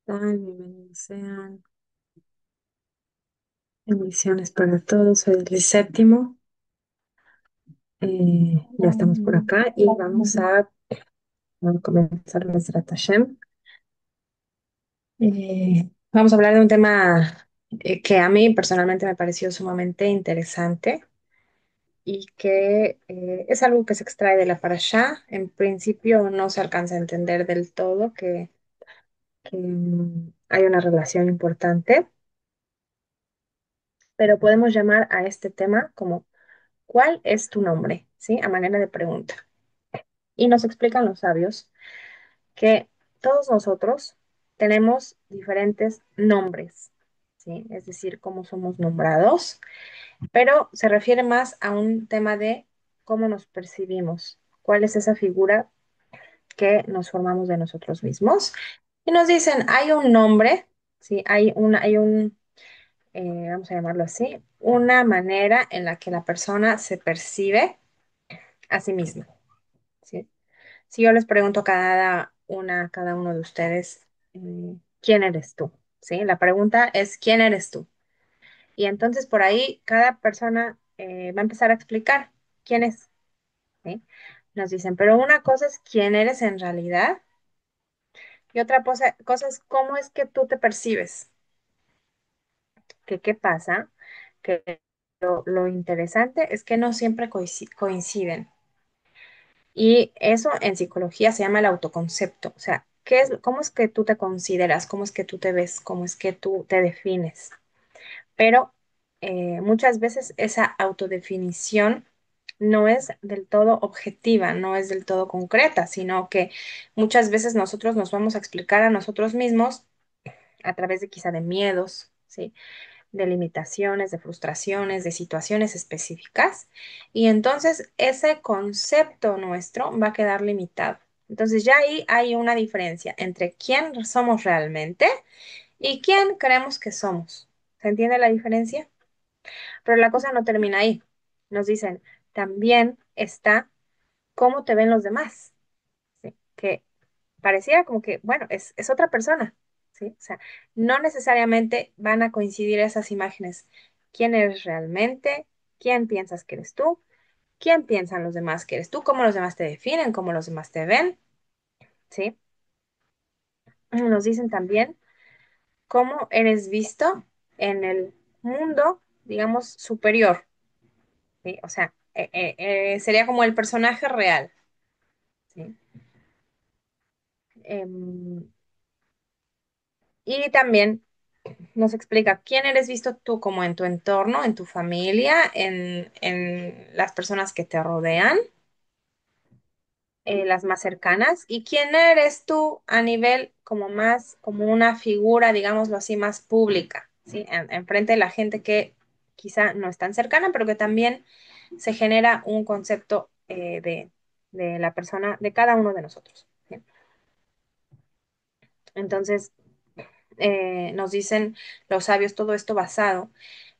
Tal, bienvenidos sean. Bendiciones para todos. Soy el séptimo. Ya estamos por acá y vamos a comenzar nuestra Hashem. Vamos a hablar de un tema que a mí personalmente me pareció sumamente interesante y que es algo que se extrae de la parashá. En principio no se alcanza a entender del todo que hay una relación importante, pero podemos llamar a este tema como ¿cuál es tu nombre? ¿Sí? A manera de pregunta. Y nos explican los sabios que todos nosotros tenemos diferentes nombres, ¿sí? Es decir, cómo somos nombrados, pero se refiere más a un tema de cómo nos percibimos, cuál es esa figura que nos formamos de nosotros mismos. Y nos dicen, hay un nombre, ¿sí? Vamos a llamarlo así, una manera en la que la persona se percibe a sí misma, ¿sí? Si yo les pregunto a cada uno de ustedes, ¿quién eres tú? ¿Sí? La pregunta es, ¿quién eres tú? Y entonces por ahí cada persona va a empezar a explicar quién es, ¿sí? Nos dicen, pero una cosa es quién eres en realidad y otra cosa es cómo es que tú te percibes. ¿Que qué pasa? Que lo interesante es que no siempre coinciden. Y eso en psicología se llama el autoconcepto. O sea, cómo es que tú te consideras? ¿Cómo es que tú te ves? ¿Cómo es que tú te defines? Pero muchas veces esa autodefinición no es del todo objetiva, no es del todo concreta, sino que muchas veces nosotros nos vamos a explicar a nosotros mismos a través de quizá de miedos, ¿sí? De limitaciones, de frustraciones, de situaciones específicas, y entonces ese concepto nuestro va a quedar limitado. Entonces ya ahí hay una diferencia entre quién somos realmente y quién creemos que somos. ¿Se entiende la diferencia? Pero la cosa no termina ahí. Nos dicen, también está cómo te ven los demás, ¿sí? Que pareciera como que, bueno, es otra persona, ¿sí? O sea, no necesariamente van a coincidir esas imágenes. ¿Quién eres realmente? ¿Quién piensas que eres tú? ¿Quién piensan los demás que eres tú? ¿Cómo los demás te definen? ¿Cómo los demás te ven? ¿Sí? Nos dicen también cómo eres visto en el mundo, digamos, superior, ¿sí? O sea, sería como el personaje real, ¿sí? Em, y también nos explica quién eres visto tú como en tu entorno, en tu familia, en las personas que te rodean, las más cercanas, y quién eres tú a nivel como más, como una figura, digámoslo así, más pública, ¿sí? Frente de la gente que quizá no es tan cercana, pero que también se genera un concepto de la persona, de cada uno de nosotros, ¿sí? Entonces, nos dicen los sabios todo esto basado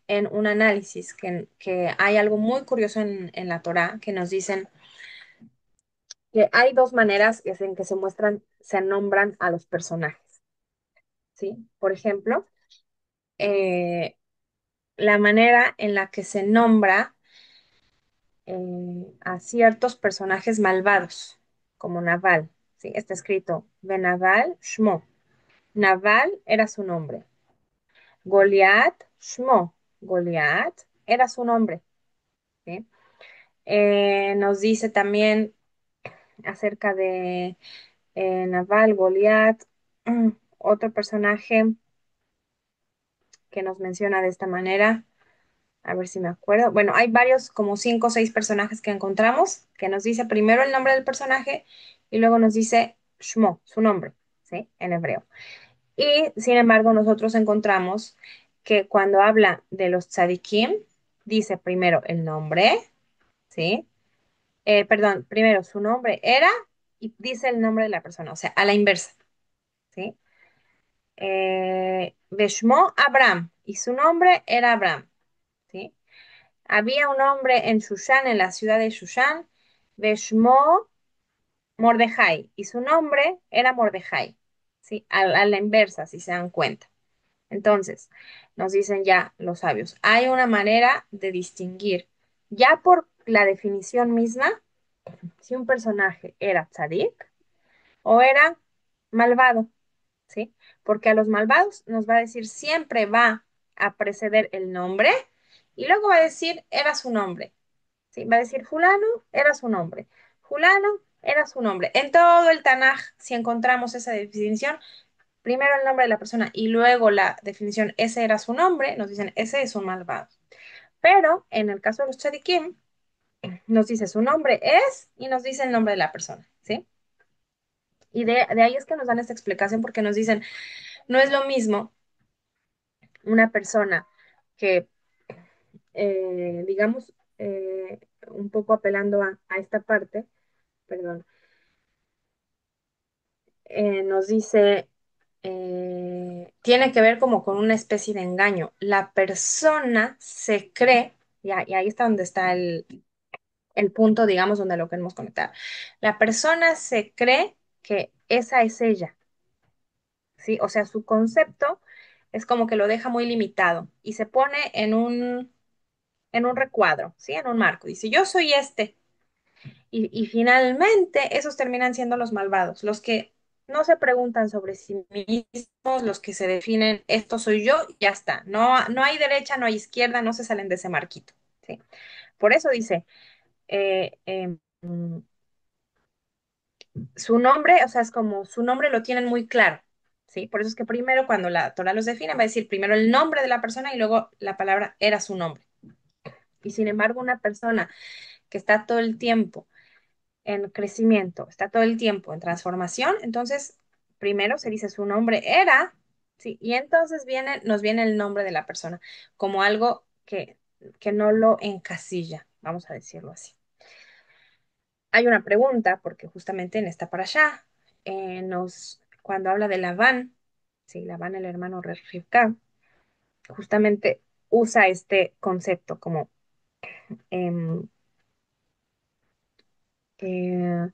en un análisis que hay algo muy curioso en la Torá que nos dicen que hay dos maneras en que se muestran, se nombran a los personajes, ¿sí? Por ejemplo, eh, la manera en la que se nombra a ciertos personajes malvados, como Naval, ¿sí? Está escrito Benaval Shmo. Naval era su nombre. Goliat Shmo. Goliat era su nombre, ¿sí? Nos dice también acerca de Naval, Goliat, otro personaje que nos menciona de esta manera, a ver si me acuerdo. Bueno, hay varios, como cinco o seis personajes que encontramos, que nos dice primero el nombre del personaje y luego nos dice Shmo, su nombre, ¿sí? En hebreo. Y sin embargo, nosotros encontramos que cuando habla de los tzadikim, dice primero el nombre, ¿sí? Perdón, primero su nombre era y dice el nombre de la persona, o sea, a la inversa, ¿sí? Beshmo Abraham, y su nombre era Abraham, ¿sí? Había un hombre en Shushan, en la ciudad de Shushan, Beshmo Mordejai, y su nombre era Mordejai, ¿sí? A la inversa, si se dan cuenta. Entonces, nos dicen ya los sabios, hay una manera de distinguir, ya por la definición misma, si un personaje era tzadik o era malvado, ¿sí? Porque a los malvados nos va a decir, siempre va a preceder el nombre y luego va a decir, era su nombre, ¿sí? Va a decir, fulano era su nombre, fulano era su nombre. En todo el Tanaj, si encontramos esa definición, primero el nombre de la persona y luego la definición, ese era su nombre, nos dicen, ese es un malvado. Pero en el caso de los tzadikim, nos dice su nombre es y nos dice el nombre de la persona, ¿sí? Y de ahí es que nos dan esta explicación porque nos dicen, no es lo mismo una persona que, digamos, un poco apelando a esta parte, perdón, nos dice, tiene que ver como con una especie de engaño. La persona se cree, y ahí está donde está el punto, digamos, donde lo queremos conectar. La persona se cree que esa es ella, ¿sí? O sea, su concepto es como que lo deja muy limitado y se pone en un recuadro, ¿sí? En un marco. Dice, yo soy este. Y finalmente esos terminan siendo los malvados, los que no se preguntan sobre sí mismos, los que se definen, esto soy yo, y ya está. No, no hay derecha, no hay izquierda, no se salen de ese marquito, ¿sí? Por eso dice, eh, su nombre, o sea, es como su nombre lo tienen muy claro, ¿sí? Por eso es que primero cuando la Torah los define va a decir primero el nombre de la persona y luego la palabra era su nombre. Y sin embargo, una persona que está todo el tiempo en crecimiento, está todo el tiempo en transformación, entonces primero se dice su nombre era, ¿sí? Y entonces nos viene el nombre de la persona como algo que no lo encasilla, vamos a decirlo así. Hay una pregunta, porque justamente en esta parashá, cuando habla de Labán, sí, Labán, el hermano de Rivka, justamente usa este concepto como em, eh,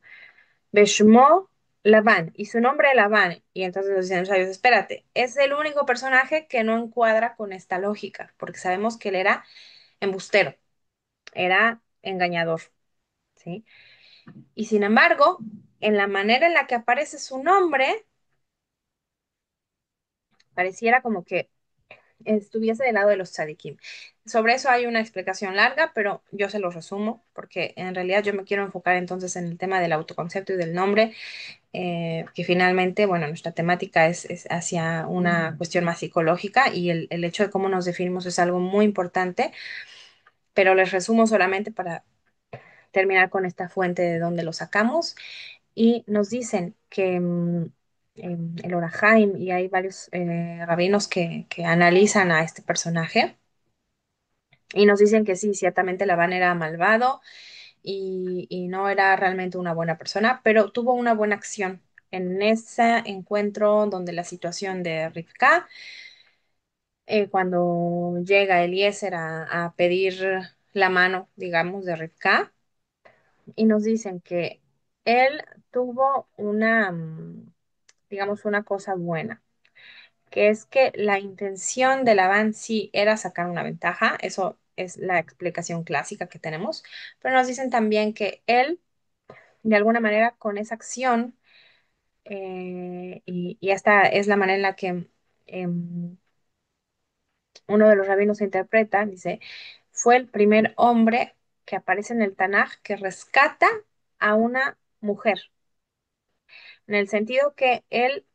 Beshmo Labán, y su nombre Labán. Y entonces nos dicen los sabios, espérate, es el único personaje que no encuadra con esta lógica, porque sabemos que él era embustero, era engañador, ¿sí? Y sin embargo, en la manera en la que aparece su nombre, pareciera como que estuviese del lado de los tzadikim. Sobre eso hay una explicación larga, pero yo se lo resumo, porque en realidad yo me quiero enfocar entonces en el tema del autoconcepto y del nombre, que finalmente, bueno, nuestra temática es hacia una cuestión más psicológica y el hecho de cómo nos definimos es algo muy importante, pero les resumo solamente para terminar con esta fuente de donde lo sacamos y nos dicen que el Orahaim y hay varios rabinos que analizan a este personaje y nos dicen que sí, ciertamente Labán era malvado y no era realmente una buena persona, pero tuvo una buena acción en ese encuentro donde la situación de Rivka, cuando llega Eliezer a pedir la mano, digamos, de Rivka, y nos dicen que él tuvo una, digamos, una cosa buena, que es que la intención de Labán sí era sacar una ventaja, eso es la explicación clásica que tenemos, pero nos dicen también que él, de alguna manera, con esa acción, y esta es la manera en la que em, uno de los rabinos interpreta, dice, fue el primer hombre que aparece en el Tanaj que rescata a una mujer, en el sentido que él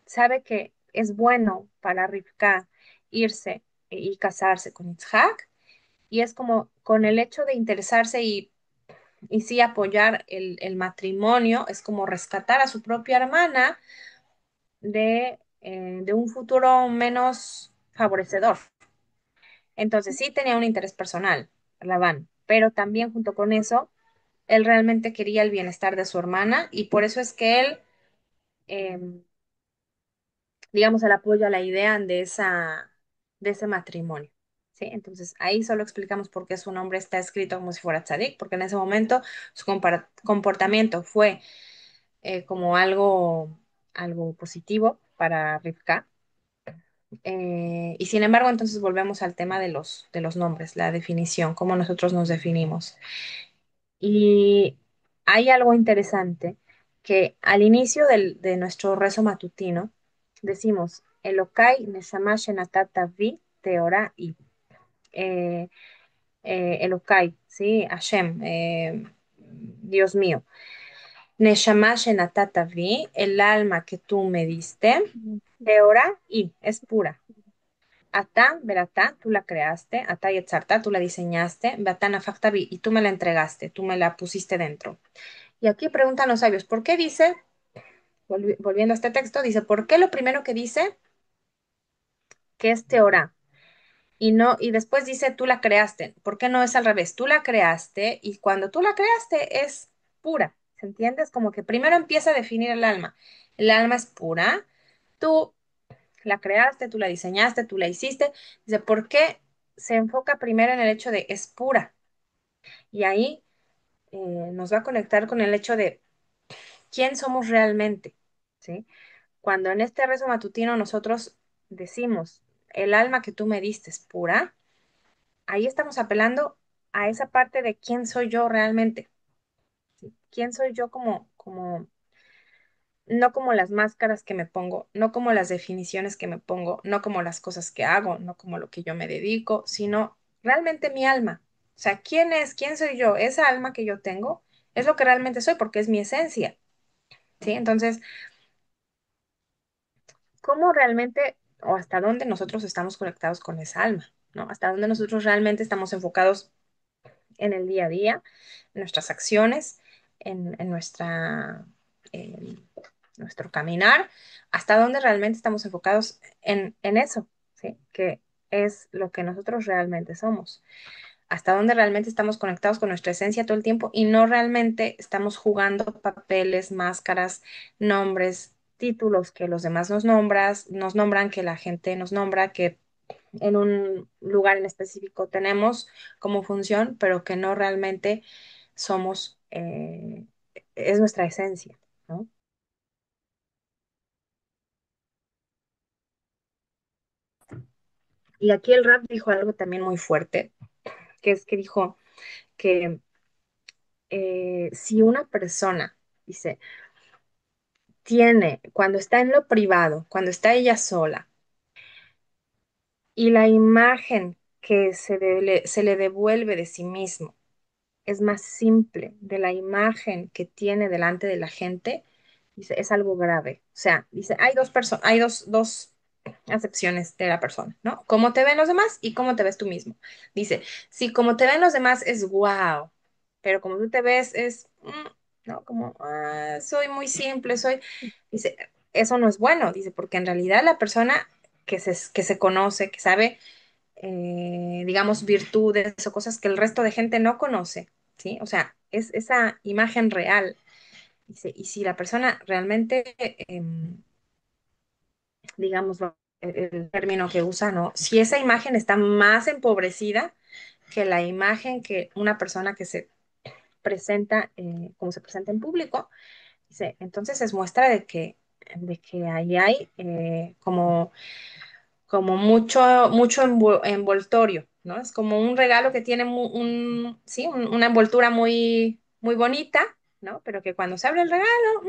sabe que es bueno para Rivka irse y casarse con Isaac, y es como con el hecho de interesarse y sí apoyar el matrimonio, es como rescatar a su propia hermana de un futuro menos favorecedor. Entonces sí tenía un interés personal, Labán, pero también junto con eso, él realmente quería el bienestar de su hermana y por eso es que él, em, digamos, él apoya la idea de ese matrimonio. ¿Sí? Entonces ahí solo explicamos por qué su nombre está escrito como si fuera tzadik, porque en ese momento su comportamiento fue como algo algo positivo para Rivka. Y sin embargo, entonces volvemos al tema de los nombres, la definición, cómo nosotros nos definimos. Y hay algo interesante que al inicio de nuestro rezo matutino decimos, Elokai neshama shenatata vi teora y Elokai, ¿sí? Hashem, Dios mío. Neshama shenatata vi, el alma que tú me diste, teora y es pura. Ata, Beratá, tú la creaste, Ata y Etzartá, tú la diseñaste, Beatá Nafaktabi, y tú me la entregaste, tú me la pusiste dentro. Y aquí preguntan los sabios, ¿por qué dice, volviendo a este texto, dice, ¿por qué lo primero que dice que es Teorá? Y no, y después dice, tú la creaste. ¿Por qué no es al revés? Tú la creaste y cuando tú la creaste es pura. ¿Se entiende? Es como que primero empieza a definir el alma. El alma es pura. Tú la creaste, tú la diseñaste, tú la hiciste. Dice, ¿por qué se enfoca primero en el hecho de es pura? Y ahí nos va a conectar con el hecho de quién somos realmente, ¿sí? Cuando en este rezo matutino nosotros decimos, el alma que tú me diste es pura, ahí estamos apelando a esa parte de quién soy yo realmente, ¿sí? ¿Quién soy yo no como las máscaras que me pongo, no como las definiciones que me pongo, no como las cosas que hago, no como lo que yo me dedico, sino realmente mi alma? O sea, ¿quién es? ¿Quién soy yo? Esa alma que yo tengo es lo que realmente soy porque es mi esencia, ¿sí? Entonces, ¿cómo realmente o hasta dónde nosotros estamos conectados con esa alma? ¿No? Hasta dónde nosotros realmente estamos enfocados en el día a día, en nuestras acciones, en en nuestro caminar, hasta dónde realmente estamos enfocados en eso, ¿sí? Que es lo que nosotros realmente somos, hasta dónde realmente estamos conectados con nuestra esencia todo el tiempo y no realmente estamos jugando papeles, máscaras, nombres, títulos que los demás nos nombran, que la gente nos nombra, que en un lugar en específico tenemos como función, pero que no realmente somos, es nuestra esencia, ¿no? Y aquí el rap dijo algo también muy fuerte, que es que dijo que si una persona, dice, tiene, cuando está en lo privado, cuando está ella sola, y la imagen que se le devuelve de sí mismo es más simple de la imagen que tiene delante de la gente, dice, es algo grave. O sea, dice, hay dos personas, hay dos acepciones de la persona, ¿no? Cómo te ven los demás y cómo te ves tú mismo. Dice, si como te ven los demás es wow, pero como tú te ves es, ¿no? Como, soy muy simple, soy, dice, eso no es bueno, dice, porque en realidad la persona que se conoce, que sabe digamos, virtudes o cosas que el resto de gente no conoce, ¿sí? O sea, es esa imagen real. Y si la persona realmente, digamos, el término que usa, ¿no? Si esa imagen está más empobrecida que la imagen que una persona que se presenta, como se presenta en público, dice, entonces es muestra de que ahí hay como mucho envoltorio, ¿no? Es como un regalo que tiene sí, una envoltura muy bonita, ¿no? Pero que cuando se abre el regalo,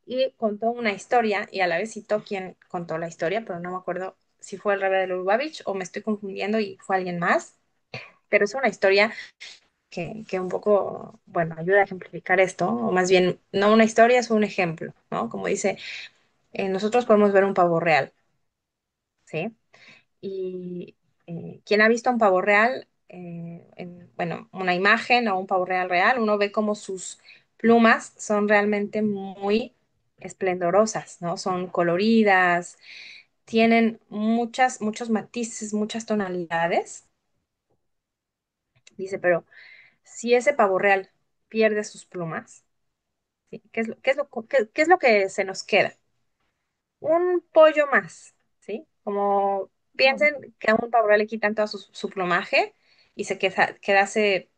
y contó una historia, y a la vez citó quién contó la historia, pero no me acuerdo si fue el Rebbe de Lubavitch o me estoy confundiendo y fue alguien más, pero es una historia que un poco, bueno, ayuda a ejemplificar esto, o más bien, no una historia, es un ejemplo, ¿no? Como dice, nosotros podemos ver un pavo real, ¿sí? Y quien ha visto un pavo real, bueno, una imagen o un pavo real real, uno ve como sus plumas son realmente muy esplendorosas, ¿no? Son coloridas, tienen muchos matices, muchas tonalidades. Dice, pero si ese pavo real pierde sus plumas, ¿sí? ¿Qué es lo que se nos queda? Un pollo más, ¿sí? Como piensen que a un pavo le quitan todo su plumaje y quedase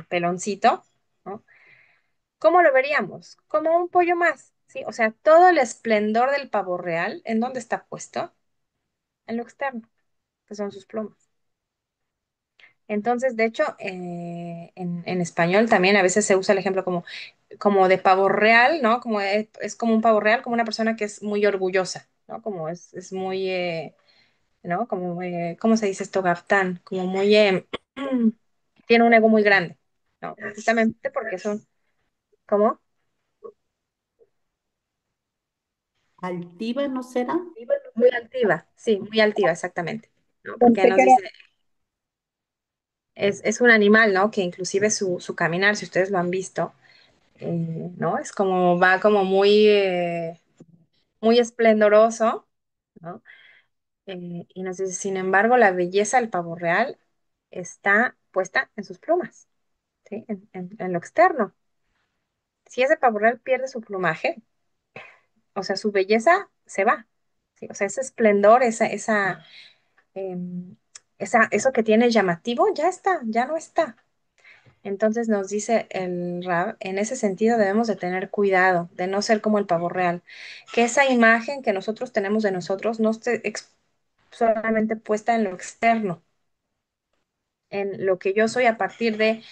peloncito, ¿no? ¿Cómo lo veríamos? Como un pollo más, ¿sí? O sea, todo el esplendor del pavo real, ¿en dónde está puesto? En lo externo, que son sus plumas. Entonces, de hecho, en español también a veces se usa el ejemplo como de pavo real, ¿no? Como es como un pavo real, como una persona que es muy orgullosa, ¿no? Como es muy, ¿no? Como, ¿cómo se dice esto? Gaftán, como muy, tiene un ego muy grande, ¿no? Justamente porque son, ¿cómo? ¿Altiva no será? Muy altiva, sí, muy altiva, exactamente, ¿no? Porque Pensé nos que era dice, es un animal, ¿no? Que inclusive su caminar, si ustedes lo han visto, ¿no? Es como, va como muy, muy esplendoroso, ¿no? Y nos dice, sin embargo, la belleza del pavo real está puesta en sus plumas, ¿sí? En lo externo. Si ese pavo real pierde su plumaje, o sea, su belleza se va, ¿sí? O sea, ese esplendor, em, eso que tiene llamativo, ya está, ya no está. Entonces nos dice el Rab, en ese sentido debemos de tener cuidado de no ser como el pavo real, que esa imagen que nosotros tenemos de nosotros no esté solamente puesta en lo externo, en lo que yo soy a partir de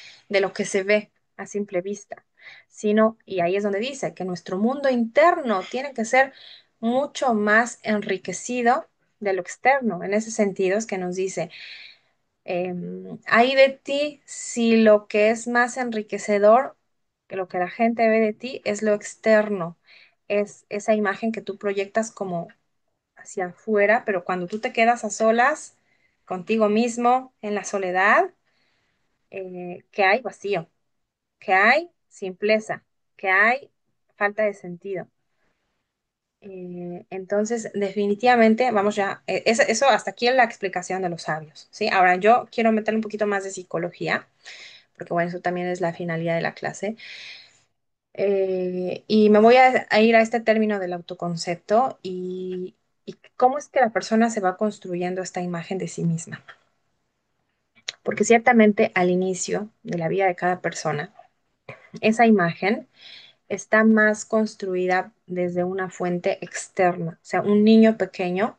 lo que se ve a simple vista, sino, y ahí es donde dice que nuestro mundo interno tiene que ser mucho más enriquecido de lo externo. En ese sentido es que nos dice, hay de ti si lo que es más enriquecedor, que lo que la gente ve de ti es lo externo, es esa imagen que tú proyectas como hacia afuera, pero cuando tú te quedas a solas contigo mismo, en la soledad, que hay vacío, que hay simpleza, que hay falta de sentido. Entonces, definitivamente, vamos ya, eso hasta aquí es la explicación de los sabios, ¿sí? Ahora yo quiero meter un poquito más de psicología, porque bueno, eso también es la finalidad de la clase. Y me voy a ir a este término del autoconcepto y cómo es que la persona se va construyendo esta imagen de sí misma. Porque ciertamente al inicio de la vida de cada persona, esa imagen está más construida desde una fuente externa. O sea, un niño pequeño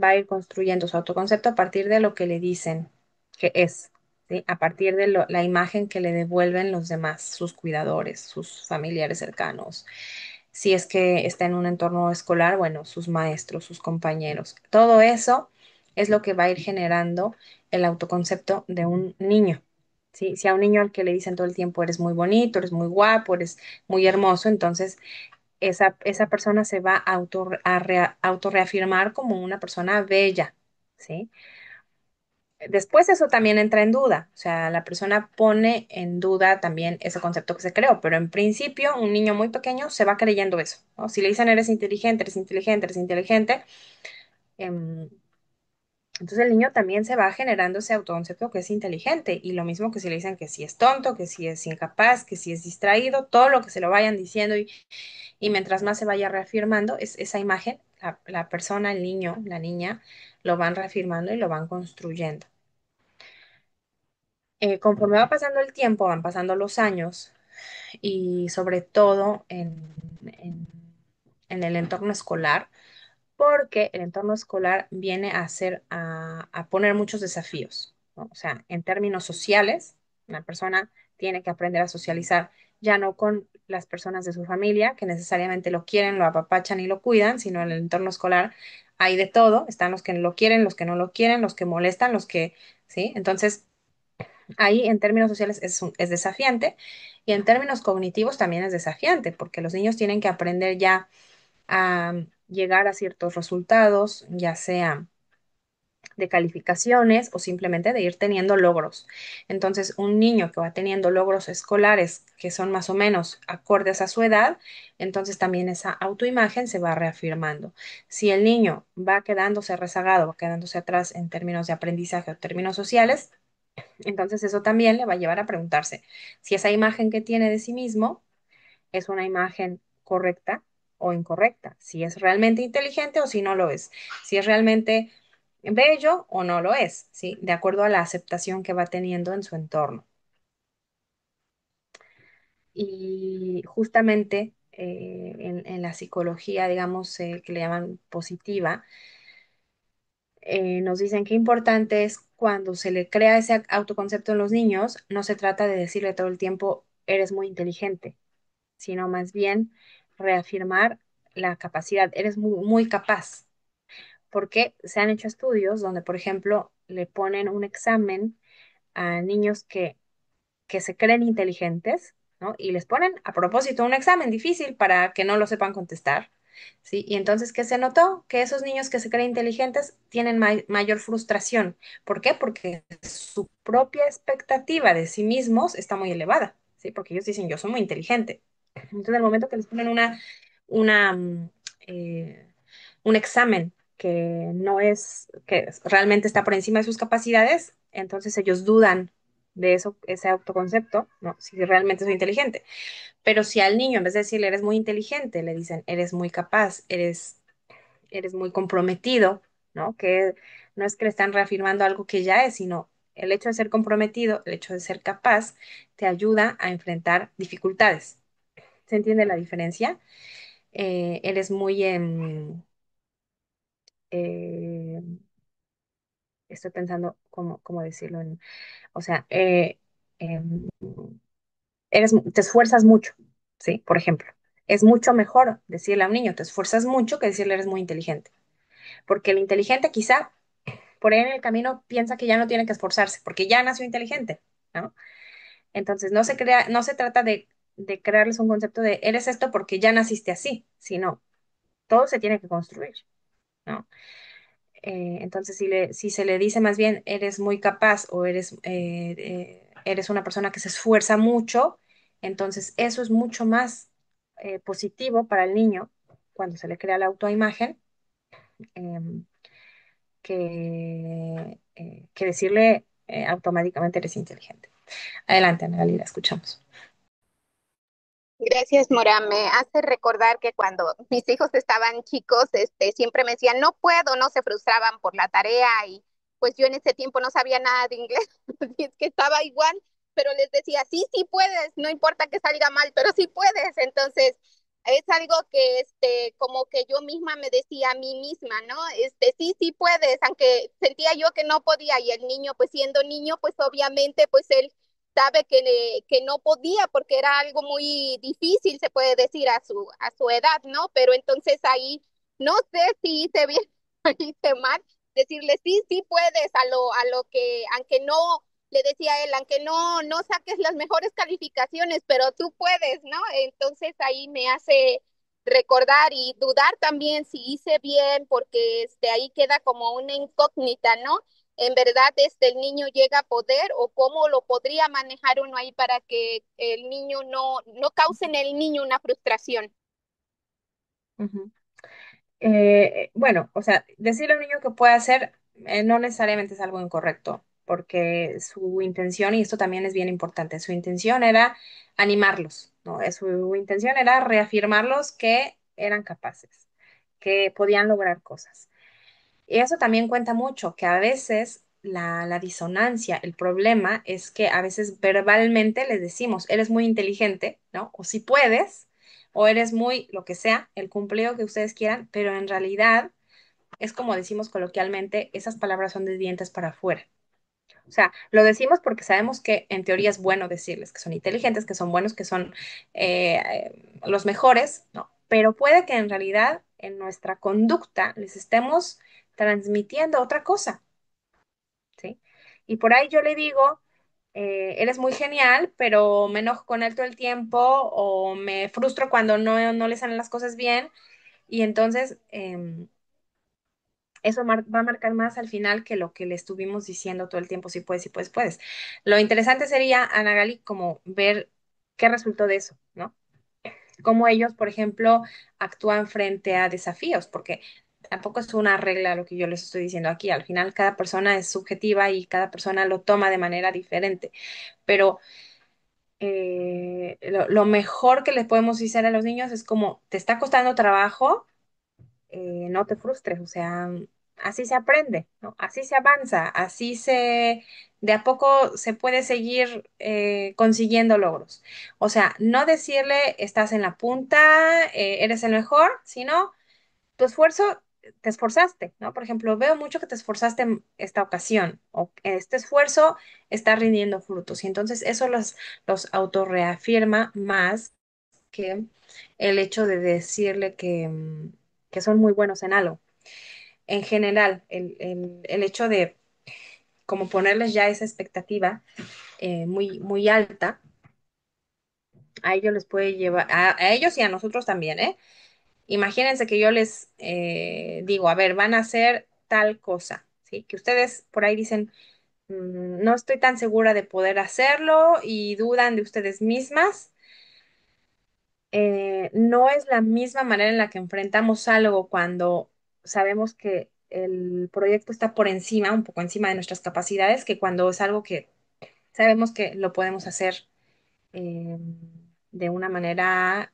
va a ir construyendo su autoconcepto a partir de lo que le dicen que es, ¿sí? A partir de la imagen que le devuelven los demás, sus cuidadores, sus familiares cercanos. Si es que está en un entorno escolar, bueno, sus maestros, sus compañeros. Todo eso es lo que va a ir generando el autoconcepto de un niño. ¿Sí? Si a un niño al que le dicen todo el tiempo eres muy bonito, eres muy guapo, eres muy hermoso, entonces esa persona se va a autorreafirmar como una persona bella, ¿sí? Después eso también entra en duda, o sea, la persona pone en duda también ese concepto que se creó, pero en principio un niño muy pequeño se va creyendo eso, ¿no? Si le dicen eres inteligente, eres inteligente, eres inteligente, em, entonces el niño también se va generando ese autoconcepto que es inteligente y lo mismo que si le dicen que si es tonto, que si es incapaz, que si es distraído, todo lo que se lo vayan diciendo y mientras más se vaya reafirmando, es esa imagen, la persona, el niño, la niña, lo van reafirmando y lo van construyendo. Conforme va pasando el tiempo, van pasando los años y sobre todo en- en el entorno escolar, porque el entorno escolar viene a poner muchos desafíos, ¿no? O sea, en términos sociales, una persona tiene que aprender a socializar ya no con las personas de su familia, que necesariamente lo quieren, lo apapachan y lo cuidan, sino en el entorno escolar hay de todo, están los que lo quieren, los que no lo quieren, los que molestan, los que, ¿sí? Entonces, ahí en términos sociales es desafiante y en términos cognitivos también es desafiante, porque los niños tienen que aprender ya a llegar a ciertos resultados, ya sea de calificaciones o simplemente de ir teniendo logros. Entonces, un niño que va teniendo logros escolares que son más o menos acordes a su edad, entonces también esa autoimagen se va reafirmando. Si el niño va quedándose rezagado, va quedándose atrás en términos de aprendizaje o términos sociales, entonces eso también le va a llevar a preguntarse si esa imagen que tiene de sí mismo es una imagen correcta o incorrecta, si es realmente inteligente o si no lo es, si es realmente bello o no lo es, ¿sí? De acuerdo a la aceptación que va teniendo en su entorno. Y justamente en la psicología, digamos, que le llaman positiva, nos dicen que importante es cuando se le crea ese autoconcepto en los niños, no se trata de decirle todo el tiempo, eres muy inteligente, sino más bien reafirmar la capacidad, eres muy, muy capaz, porque se han hecho estudios donde, por ejemplo, le ponen un examen a niños que se creen inteligentes, ¿no? Y les ponen a propósito un examen difícil para que no lo sepan contestar, ¿sí? Y entonces, ¿qué se notó? Que esos niños que se creen inteligentes tienen mayor frustración. ¿Por qué? Porque su propia expectativa de sí mismos está muy elevada, ¿sí? Porque ellos dicen, yo soy muy inteligente. Entonces, en el momento que les ponen una, eh, un examen que no es, que realmente está por encima de sus capacidades, entonces ellos dudan de eso, ese autoconcepto, ¿no? Si realmente soy inteligente. Pero si al niño, en vez de decirle eres muy inteligente, le dicen eres muy capaz, eres muy comprometido, ¿no? Que no es que le están reafirmando algo que ya es, sino el hecho de ser comprometido, el hecho de ser capaz, te ayuda a enfrentar dificultades. ¿Se entiende la diferencia? Eres muy, eh, estoy pensando cómo decirlo, o sea, te esfuerzas mucho, ¿sí? Por ejemplo, es mucho mejor decirle a un niño, te esfuerzas mucho que decirle eres muy inteligente, porque el inteligente quizá por ahí en el camino piensa que ya no tiene que esforzarse, porque ya nació inteligente, ¿no? Entonces no se trata de crearles un concepto de eres esto porque ya naciste así, sino todo se tiene que construir, ¿no? Entonces, si se le dice más bien, eres muy capaz o eres una persona que se esfuerza mucho, entonces eso es mucho más positivo para el niño cuando se le crea la autoimagen em, que decirle automáticamente eres inteligente. Adelante, Ana Galila, escuchamos. Gracias, Mora. Me hace recordar que cuando mis hijos estaban chicos, siempre me decían, no puedo, no se frustraban por la tarea y pues yo en ese tiempo no sabía nada de inglés, y es que estaba igual, pero les decía, sí, sí puedes, no importa que salga mal, pero sí puedes. Entonces, es algo que, como que yo misma me decía a mí misma, ¿no? Sí, sí puedes, aunque sentía yo que no podía y el niño, pues siendo niño, pues obviamente, pues él sabe que no podía porque era algo muy difícil, se puede decir, a su edad, ¿no? Pero entonces ahí no sé si hice bien o hice mal, decirle sí, sí puedes a lo que, aunque no, le decía a él, aunque no saques las mejores calificaciones, pero tú puedes, ¿no? Entonces ahí me hace recordar y dudar también si hice bien, porque ahí queda como una incógnita, ¿no? En verdad el niño llega a poder o cómo lo podría manejar uno ahí para que el niño no cause en el niño una frustración. Ujú. Bueno, o sea, decirle a un niño que puede hacer no necesariamente es algo incorrecto, porque su intención, y esto también es bien importante, su intención era animarlos, ¿no? Su intención era reafirmarlos que eran capaces, que podían lograr cosas. Y eso también cuenta mucho, que a veces la disonancia, el problema es que a veces verbalmente les decimos, eres muy inteligente, ¿no? O si puedes, o eres muy, lo que sea, el cumplido que ustedes quieran, pero en realidad es como decimos coloquialmente, esas palabras son de dientes para afuera. O sea, lo decimos porque sabemos que en teoría es bueno decirles que son inteligentes, que son buenos, que son los mejores, ¿no? Pero puede que en realidad en nuestra conducta les estemos transmitiendo otra cosa, ¿sí? Y por ahí yo le digo, eres muy genial, pero me enojo con él todo el tiempo o me frustro cuando no le salen las cosas bien y entonces eso va a marcar más al final que lo que le estuvimos diciendo todo el tiempo, si puedes, si puedes, puedes. Lo interesante sería, Ana Gali, como ver qué resultó de eso, ¿no? Cómo ellos, por ejemplo, actúan frente a desafíos, porque tampoco es una regla lo que yo les estoy diciendo aquí. Al final, cada persona es subjetiva y cada persona lo toma de manera diferente. Pero lo mejor que les podemos decir a los niños es como, te está costando trabajo, no te frustres, o sea. así se aprende, ¿no? Así se avanza, de a poco se puede seguir consiguiendo logros. O sea, no decirle estás en la punta, eres el mejor, sino tu esfuerzo, te esforzaste, ¿no? Por ejemplo, veo mucho que te esforzaste en esta ocasión, o este esfuerzo está rindiendo frutos, y entonces eso los autorreafirma más que el hecho de decirle que son muy buenos en algo. En general, el hecho de como ponerles ya esa expectativa muy alta, a ellos les puede llevar, a ellos y a nosotros también, ¿eh? Imagínense que yo les digo, a ver, van a hacer tal cosa, ¿sí? Que ustedes por ahí dicen, no estoy tan segura de poder hacerlo y dudan de ustedes mismas. No es la misma manera en la que enfrentamos algo cuando sabemos que el proyecto está por encima, un poco encima de nuestras capacidades, que cuando es algo que sabemos que lo podemos hacer eh, de una manera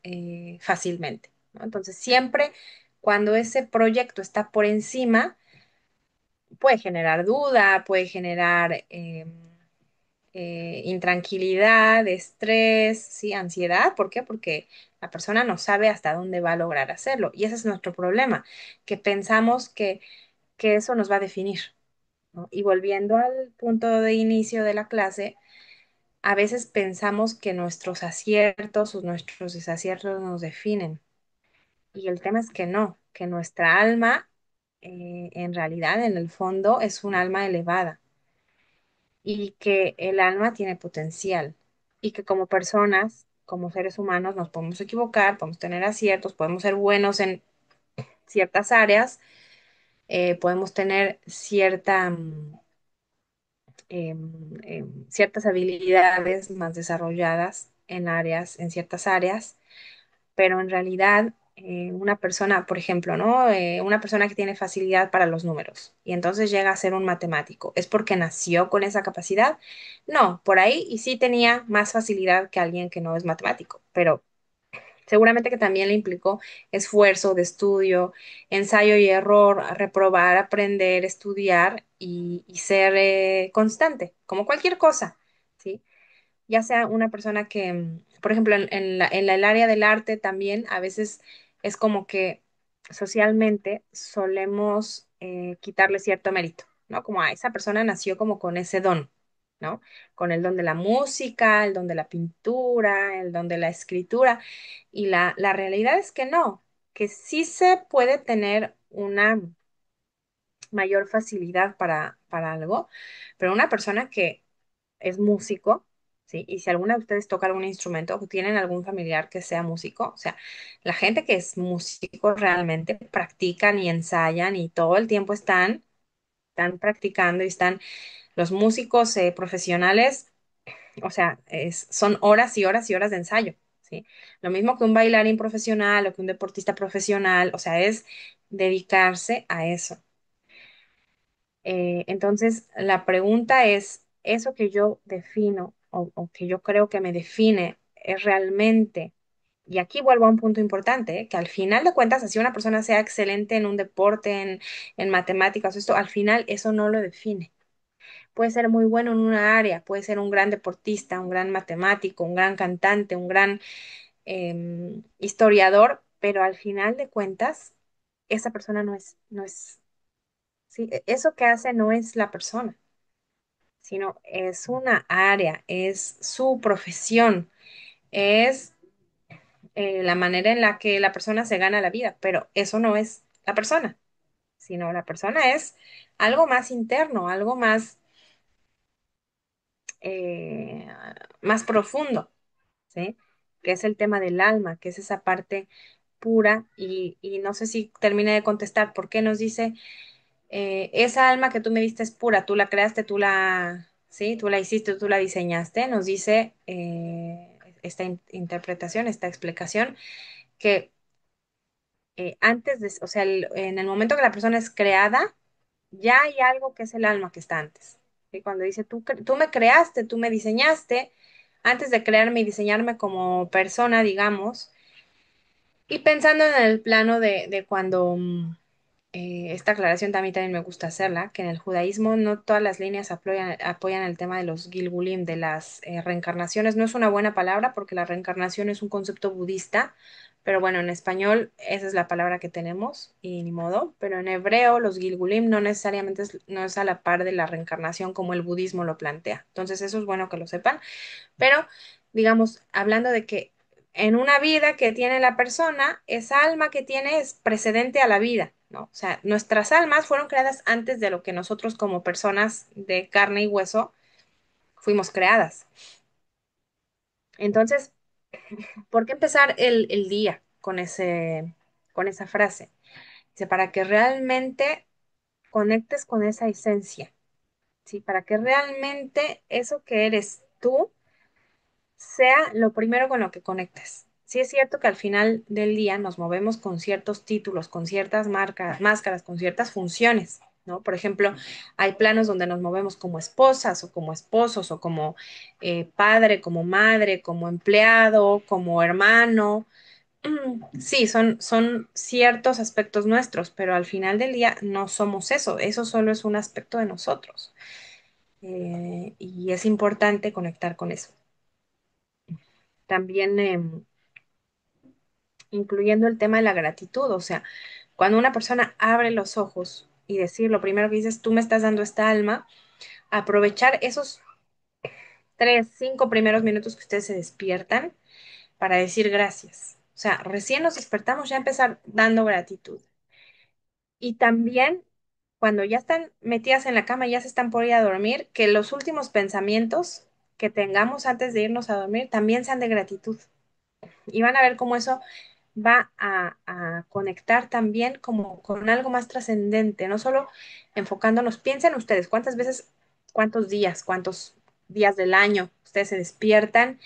fácilmente, ¿no? Entonces, siempre cuando ese proyecto está por encima, puede generar duda, puede generar intranquilidad, estrés, ¿sí? Ansiedad. ¿Por qué? Porque la persona no sabe hasta dónde va a lograr hacerlo. Y ese es nuestro problema, que pensamos que eso nos va a definir, ¿no? Y volviendo al punto de inicio de la clase, a veces pensamos que nuestros aciertos o nuestros desaciertos nos definen. Y el tema es que no, que nuestra alma, en realidad, en el fondo, es un alma elevada y que el alma tiene potencial y que como personas, como seres humanos, nos podemos equivocar, podemos tener aciertos, podemos ser buenos en ciertas áreas, podemos tener ciertas habilidades más desarrolladas en ciertas áreas, pero en realidad una persona, por ejemplo, ¿no? Una persona que tiene facilidad para los números y entonces llega a ser un matemático, ¿es porque nació con esa capacidad? No, por ahí y sí tenía más facilidad que alguien que no es matemático, pero seguramente que también le implicó esfuerzo de estudio, ensayo y error, reprobar, aprender, estudiar y ser constante, como cualquier cosa, ¿sí? Ya sea una persona que, por ejemplo, el área del arte también a veces es como que socialmente solemos quitarle cierto mérito, ¿no? Como a esa persona nació como con ese don, ¿no? Con el don de la música, el don de la pintura, el don de la escritura, y la realidad es que no, que sí se puede tener una mayor facilidad para algo, pero una persona que es músico, ¿sí? Y si alguna de ustedes toca algún instrumento o tienen algún familiar que sea músico, o sea, la gente que es músico realmente practican y ensayan y todo el tiempo están practicando y están los músicos profesionales, o sea, son horas y horas y horas de ensayo, ¿sí? Lo mismo que un bailarín profesional o que un deportista profesional, o sea, es dedicarse a eso. Entonces, la pregunta es, ¿eso que yo defino o que yo creo que me define es realmente, y aquí vuelvo a un punto importante, que al final de cuentas, así una persona sea excelente en un deporte, en matemáticas, esto, al final eso no lo define. Puede ser muy bueno en una área, puede ser un gran deportista, un gran matemático, un gran cantante, un gran historiador, pero al final de cuentas, esa persona no es, sí, eso que hace no es la persona, sino es una área, es su profesión, es la manera en la que la persona se gana la vida, pero eso no es la persona, sino la persona es algo más interno, algo eh, más profundo, ¿sí? Que es el tema del alma, que es esa parte pura y no sé si termine de contestar por qué nos dice esa alma que tú me diste es pura, tú la creaste, sí, tú la hiciste, tú la diseñaste, nos dice esta interpretación, esta explicación, que antes de, o sea, en el momento que la persona es creada, ya hay algo que es el alma que está antes. ¿Sí? Cuando dice, tú me creaste, tú me diseñaste, antes de crearme y diseñarme como persona, digamos, y pensando en el plano de cuando esta aclaración también me gusta hacerla, que en el judaísmo no todas las líneas apoyan el tema de los Gilgulim, de las reencarnaciones. No es una buena palabra porque la reencarnación es un concepto budista, pero bueno, en español esa es la palabra que tenemos y ni modo, pero en hebreo los Gilgulim no necesariamente no es a la par de la reencarnación como el budismo lo plantea. Entonces eso es bueno que lo sepan. Pero, digamos, hablando de que en una vida que tiene la persona, esa alma que tiene es precedente a la vida, ¿no? O sea, nuestras almas fueron creadas antes de lo que nosotros como personas de carne y hueso fuimos creadas. Entonces, ¿por qué empezar el día con esa frase? Dice, para que realmente conectes con esa esencia, ¿sí? Para que realmente eso que eres tú sea lo primero con lo que conectes. Sí es cierto que al final del día nos movemos con ciertos títulos, con ciertas máscaras, con ciertas funciones, ¿no? Por ejemplo, hay planos donde nos movemos como esposas o como esposos o como padre, como madre, como empleado, como hermano. Sí, son ciertos aspectos nuestros, pero al final del día no somos eso, eso solo es un aspecto de nosotros. Y es importante conectar con eso. También incluyendo el tema de la gratitud, o sea, cuando una persona abre los ojos y decir lo primero que dices, tú me estás dando esta alma, aprovechar esos 3, 5 primeros minutos que ustedes se despiertan para decir gracias. O sea, recién nos despertamos ya empezar dando gratitud. Y también cuando ya están metidas en la cama, ya se están por ir a dormir, que los últimos pensamientos que tengamos antes de irnos a dormir también sean de gratitud. Y van a ver cómo eso va a conectar también como con algo más trascendente, no solo enfocándonos, piensen ustedes, cuántas veces, cuántos días del año ustedes se despiertan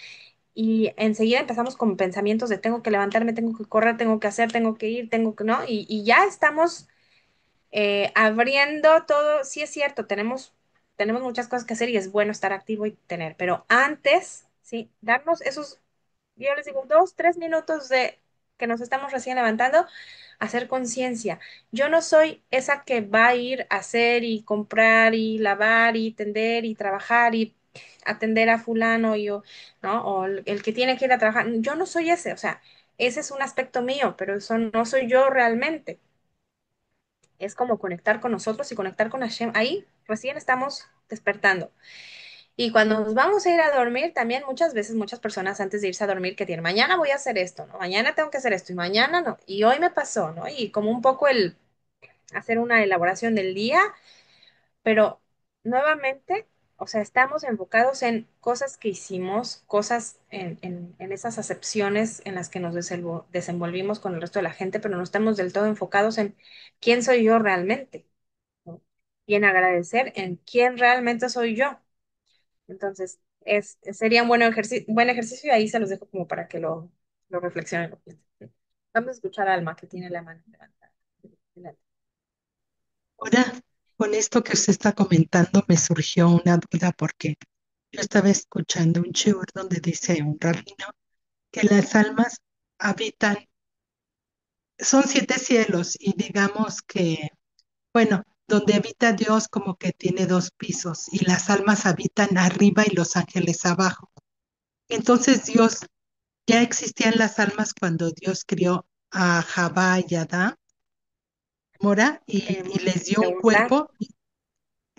y enseguida empezamos con pensamientos de tengo que levantarme, tengo que correr, tengo que hacer, tengo que ir, tengo que, ¿no? Y ya estamos abriendo todo, sí es cierto, tenemos muchas cosas que hacer y es bueno estar activo y tener, pero antes, sí, darnos esos, yo les digo, 2, 3 minutos de que nos estamos recién levantando, hacer conciencia. Yo no soy esa que va a ir a hacer y comprar y lavar y tender y trabajar y atender a fulano y ¿no? O el que tiene que ir a trabajar. Yo no soy ese, o sea, ese es un aspecto mío, pero eso no soy yo realmente. Es como conectar con nosotros y conectar con Hashem. Ahí recién estamos despertando. Y cuando nos vamos a ir a dormir, también muchas veces, muchas personas antes de irse a dormir que tienen, mañana voy a hacer esto, ¿no? Mañana tengo que hacer esto y mañana no. Y hoy me pasó, ¿no? Y como un poco el hacer una elaboración del día, pero nuevamente, o sea, estamos enfocados en cosas que hicimos, cosas en esas acepciones en las que nos desenvolvimos con el resto de la gente, pero no estamos del todo enfocados en quién soy yo realmente, ¿no? Y en agradecer en quién realmente soy yo. Entonces, sería buen ejercicio y ahí se los dejo como para que lo reflexionen. Lo piensen. Vamos a escuchar a Alma, que tiene la mano levantada. Adelante. Ahora, con esto que usted está comentando, me surgió una duda porque yo estaba escuchando un shiur donde dice un rabino que las almas habitan, son 7 cielos y digamos que, bueno, donde habita Dios como que tiene 2 pisos y las almas habitan arriba y los ángeles abajo. Entonces Dios, ya existían las almas cuando Dios crió a Jabá y Adán, Mora, y les dio un Pregunta. cuerpo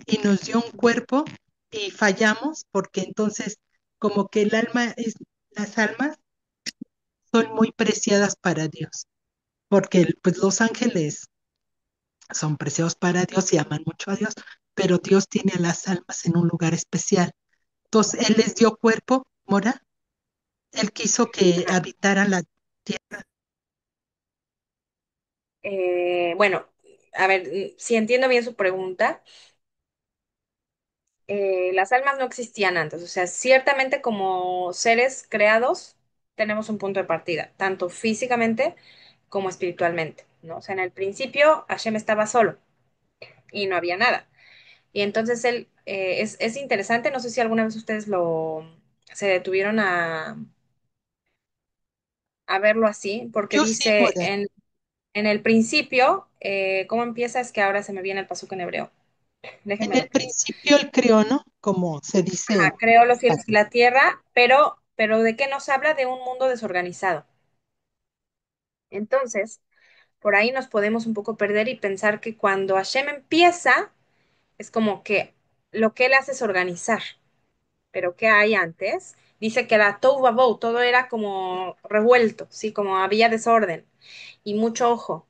y nos dio un cuerpo y fallamos porque entonces como que las almas son muy preciadas para Dios, porque pues los ángeles son preciados para Dios y aman mucho a Dios, pero Dios tiene a las almas en un lugar especial. Entonces Él les dio cuerpo, Mora, Él quiso que Ajá. habitaran la tierra. Bueno, a ver, si entiendo bien su pregunta, las almas no existían antes, o sea, ciertamente como seres creados tenemos un punto de partida, tanto físicamente como espiritualmente, ¿no? O sea, en el principio Hashem estaba solo y no había nada. Y entonces él, es interesante, no sé si alguna vez ustedes se detuvieron a verlo así, porque Yo sí, dice Mora. En el principio, ¿cómo empieza? Es que ahora se me viene el pasuk en hebreo. En Déjenme el lo pienso. principio él creó, ¿no? Como se dice. Ajá, creó los cielos y la tierra, pero ¿de qué nos habla? De un mundo desorganizado. Entonces, por ahí nos podemos un poco perder y pensar que cuando Hashem empieza, es como que lo que él hace es organizar. Pero ¿qué hay antes? Dice que era tohu vabohu, todo era como revuelto, sí, como había desorden. Y mucho ojo,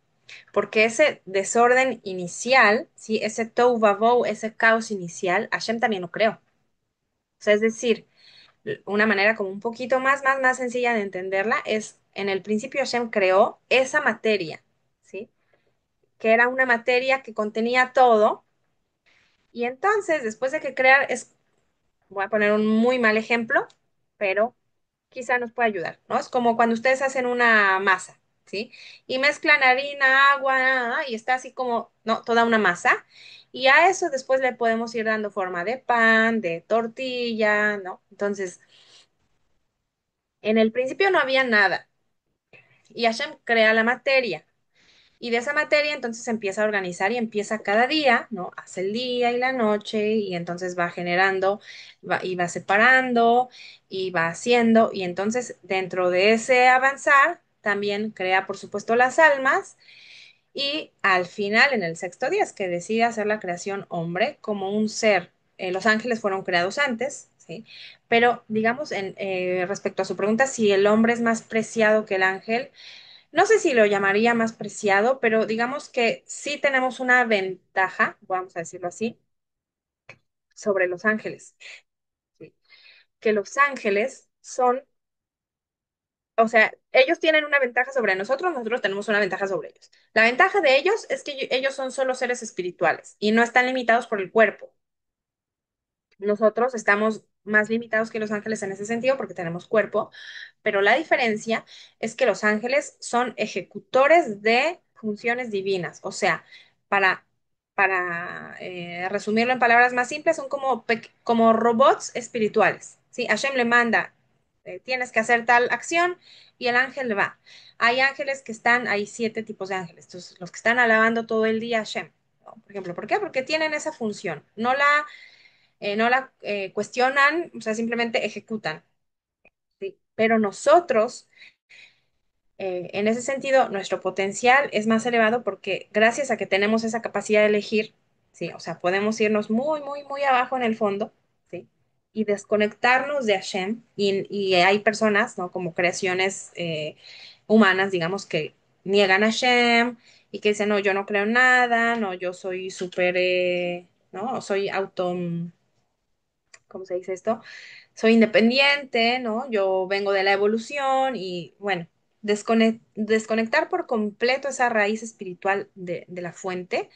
porque ese desorden inicial, sí, ese tohu vabohu, ese caos inicial, Hashem también lo creó. O sea, es decir, una manera como un poquito más sencilla de entenderla es, en el principio Hashem creó esa materia, ¿sí? Que era una materia que contenía todo, y entonces, después de que crear, voy a poner un muy mal ejemplo, pero quizá nos puede ayudar, ¿no? Es como cuando ustedes hacen una masa, ¿sí? Y mezclan harina, agua, y está así como, ¿no? Toda una masa. Y a eso después le podemos ir dando forma de pan, de tortilla, ¿no? Entonces, en el principio no había nada. Y Hashem crea la materia. Y de esa materia entonces se empieza a organizar y empieza cada día, ¿no? Hace el día y la noche y entonces va generando y va separando y va haciendo y entonces dentro de ese avanzar también crea por supuesto las almas y al final en el sexto día es que decide hacer la creación hombre como un ser. Los ángeles fueron creados antes, ¿sí? Pero digamos respecto a su pregunta si el hombre es más preciado que el ángel. No sé si lo llamaría más preciado, pero digamos que sí tenemos una ventaja, vamos a decirlo así, sobre los ángeles, ¿sí? Que los ángeles son, o sea, ellos tienen una ventaja sobre nosotros, nosotros tenemos una ventaja sobre ellos. La ventaja de ellos es que ellos son solo seres espirituales y no están limitados por el cuerpo. Nosotros estamos más limitados que los ángeles en ese sentido porque tenemos cuerpo, pero la diferencia es que los ángeles son ejecutores de funciones divinas, o sea, para, para resumirlo en palabras más simples, son como, como robots espirituales, ¿sí? Hashem le manda, tienes que hacer tal acción y el ángel va. Hay ángeles que están, hay 7 tipos de ángeles, entonces los que están alabando todo el día a Hashem, ¿no? Por ejemplo, ¿por qué? Porque tienen esa función, no la cuestionan, o sea, simplemente ejecutan, ¿sí? Pero nosotros, en ese sentido, nuestro potencial es más elevado porque gracias a que tenemos esa capacidad de elegir, ¿sí? O sea, podemos irnos muy abajo en el fondo, ¿sí? Y desconectarnos de Hashem. Y hay personas, ¿no? Como creaciones humanas, digamos, que niegan a Hashem y que dicen, no, yo no creo en nada, no, yo soy súper, ¿no? Soy ¿cómo se dice esto? Soy independiente, ¿no? Yo vengo de la evolución y bueno, desconectar por completo esa raíz espiritual de la fuente,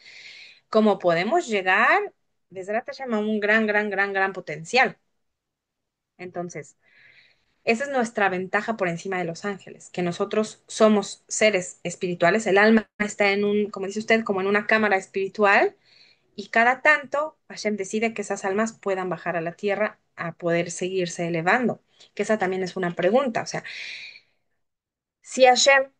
como podemos llegar desde la Tasha a un gran potencial. Entonces, esa es nuestra ventaja por encima de los ángeles, que nosotros somos seres espirituales, el alma está en un, como dice usted, como en una cámara espiritual y cada tanto Hashem decide que esas almas puedan bajar a la tierra a poder seguirse elevando, que esa también es una pregunta. O sea, si Hashem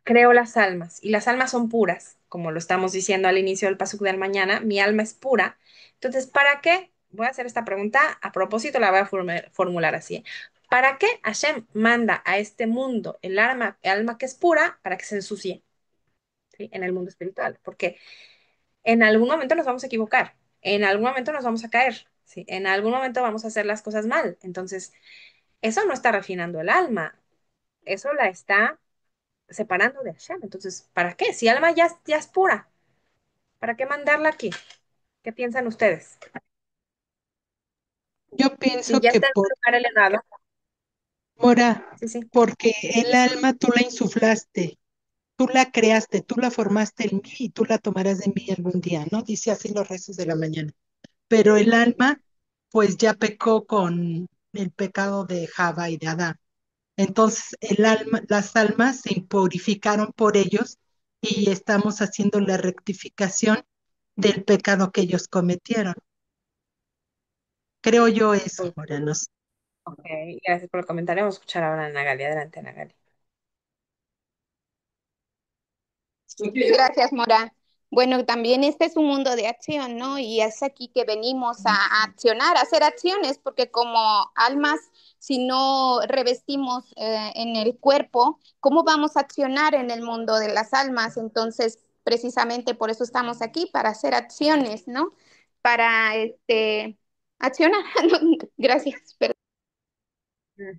creó las almas y las almas son puras, como lo estamos diciendo al inicio del pasuk del mañana, mi alma es pura, entonces, ¿para qué? Voy a hacer esta pregunta, a propósito la voy a formular así. ¿Para qué Hashem manda a este mundo el alma que es pura para que se ensucie, ¿sí? En el mundo espiritual? Porque en algún momento nos vamos a equivocar, en algún momento nos vamos a caer, ¿sí? En algún momento vamos a hacer las cosas mal. Entonces, eso no está refinando el alma, eso la está separando de Hashem. Entonces, ¿para qué? Si alma ya es pura, ¿para qué mandarla aquí? ¿Qué piensan ustedes? Yo Si pienso ya que está en un lugar elevado, Mora, sí, sí. porque el alma tú la insuflaste, tú la creaste, tú la formaste en mí y tú la tomarás de mí algún día, ¿no? Dice así los rezos de la mañana. Pero el alma, pues ya pecó con el pecado de Java y de Adán. Entonces, el alma, las almas se purificaron por ellos y estamos haciendo la rectificación del pecado que ellos cometieron. Creo yo eso, Ok, Moranos. ok, gracias por el comentario. Vamos a escuchar ahora a Nagali. Adelante, Nagali. Gracias, Mora. Bueno, también este es un mundo de acción, ¿no? Y es aquí que venimos a accionar, a hacer acciones, porque como almas, si no revestimos en el cuerpo, ¿cómo vamos a accionar en el mundo de las almas? Entonces, precisamente por eso estamos aquí, para hacer acciones, ¿no? Para accionar. Gracias. Mm,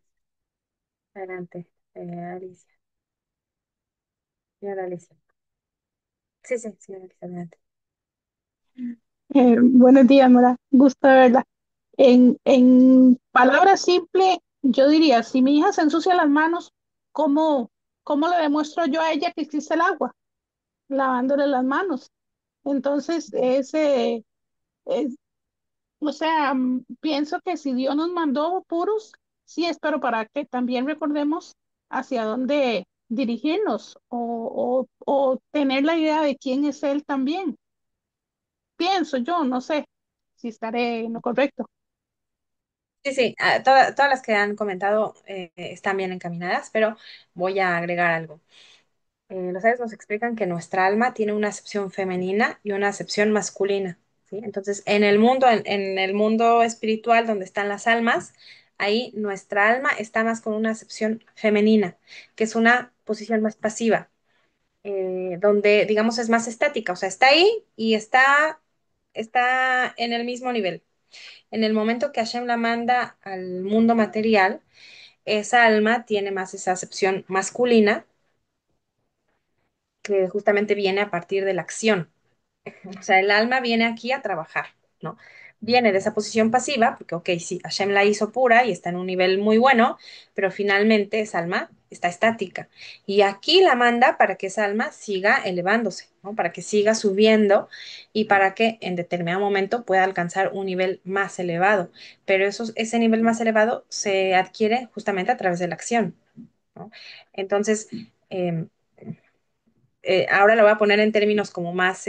adelante, Alicia. Señora Alicia. Sí, sí, señora Alicia, adelante. Buenos días, Mora. Gusto de verla. En palabras simples, yo diría, si mi hija se ensucia las manos, ¿cómo, cómo le demuestro yo a ella que existe el agua? Lavándole las manos. Entonces, es- o sea, pienso que si Dios nos mandó puros, sí es, pero para que también recordemos hacia dónde dirigirnos o tener la idea de quién es Él también. Pienso yo, no sé si estaré en lo correcto. Sí, sí, todas las que han comentado están bien encaminadas, pero voy a agregar algo. Los sabios nos explican que nuestra alma tiene una acepción femenina y una acepción masculina, ¿sí? Entonces, en el mundo espiritual donde están las almas, ahí nuestra alma está más con una acepción femenina, que es una posición más pasiva, donde, digamos, es más estática, o sea, está ahí y está en el mismo nivel. En el momento que Hashem la manda al mundo material, esa alma tiene más esa acepción masculina, que justamente viene a partir de la acción. O sea, el alma viene aquí a trabajar, ¿no? Viene de esa posición pasiva, porque, ok, sí, Hashem la hizo pura y está en un nivel muy bueno, pero finalmente esa alma está estática. Y aquí la manda para que esa alma siga elevándose, ¿no? Para que siga subiendo y para que en determinado momento pueda alcanzar un nivel más elevado. Pero ese nivel más elevado se adquiere justamente a través de la acción, ¿no? Entonces, eh, ahora lo voy a poner en términos como más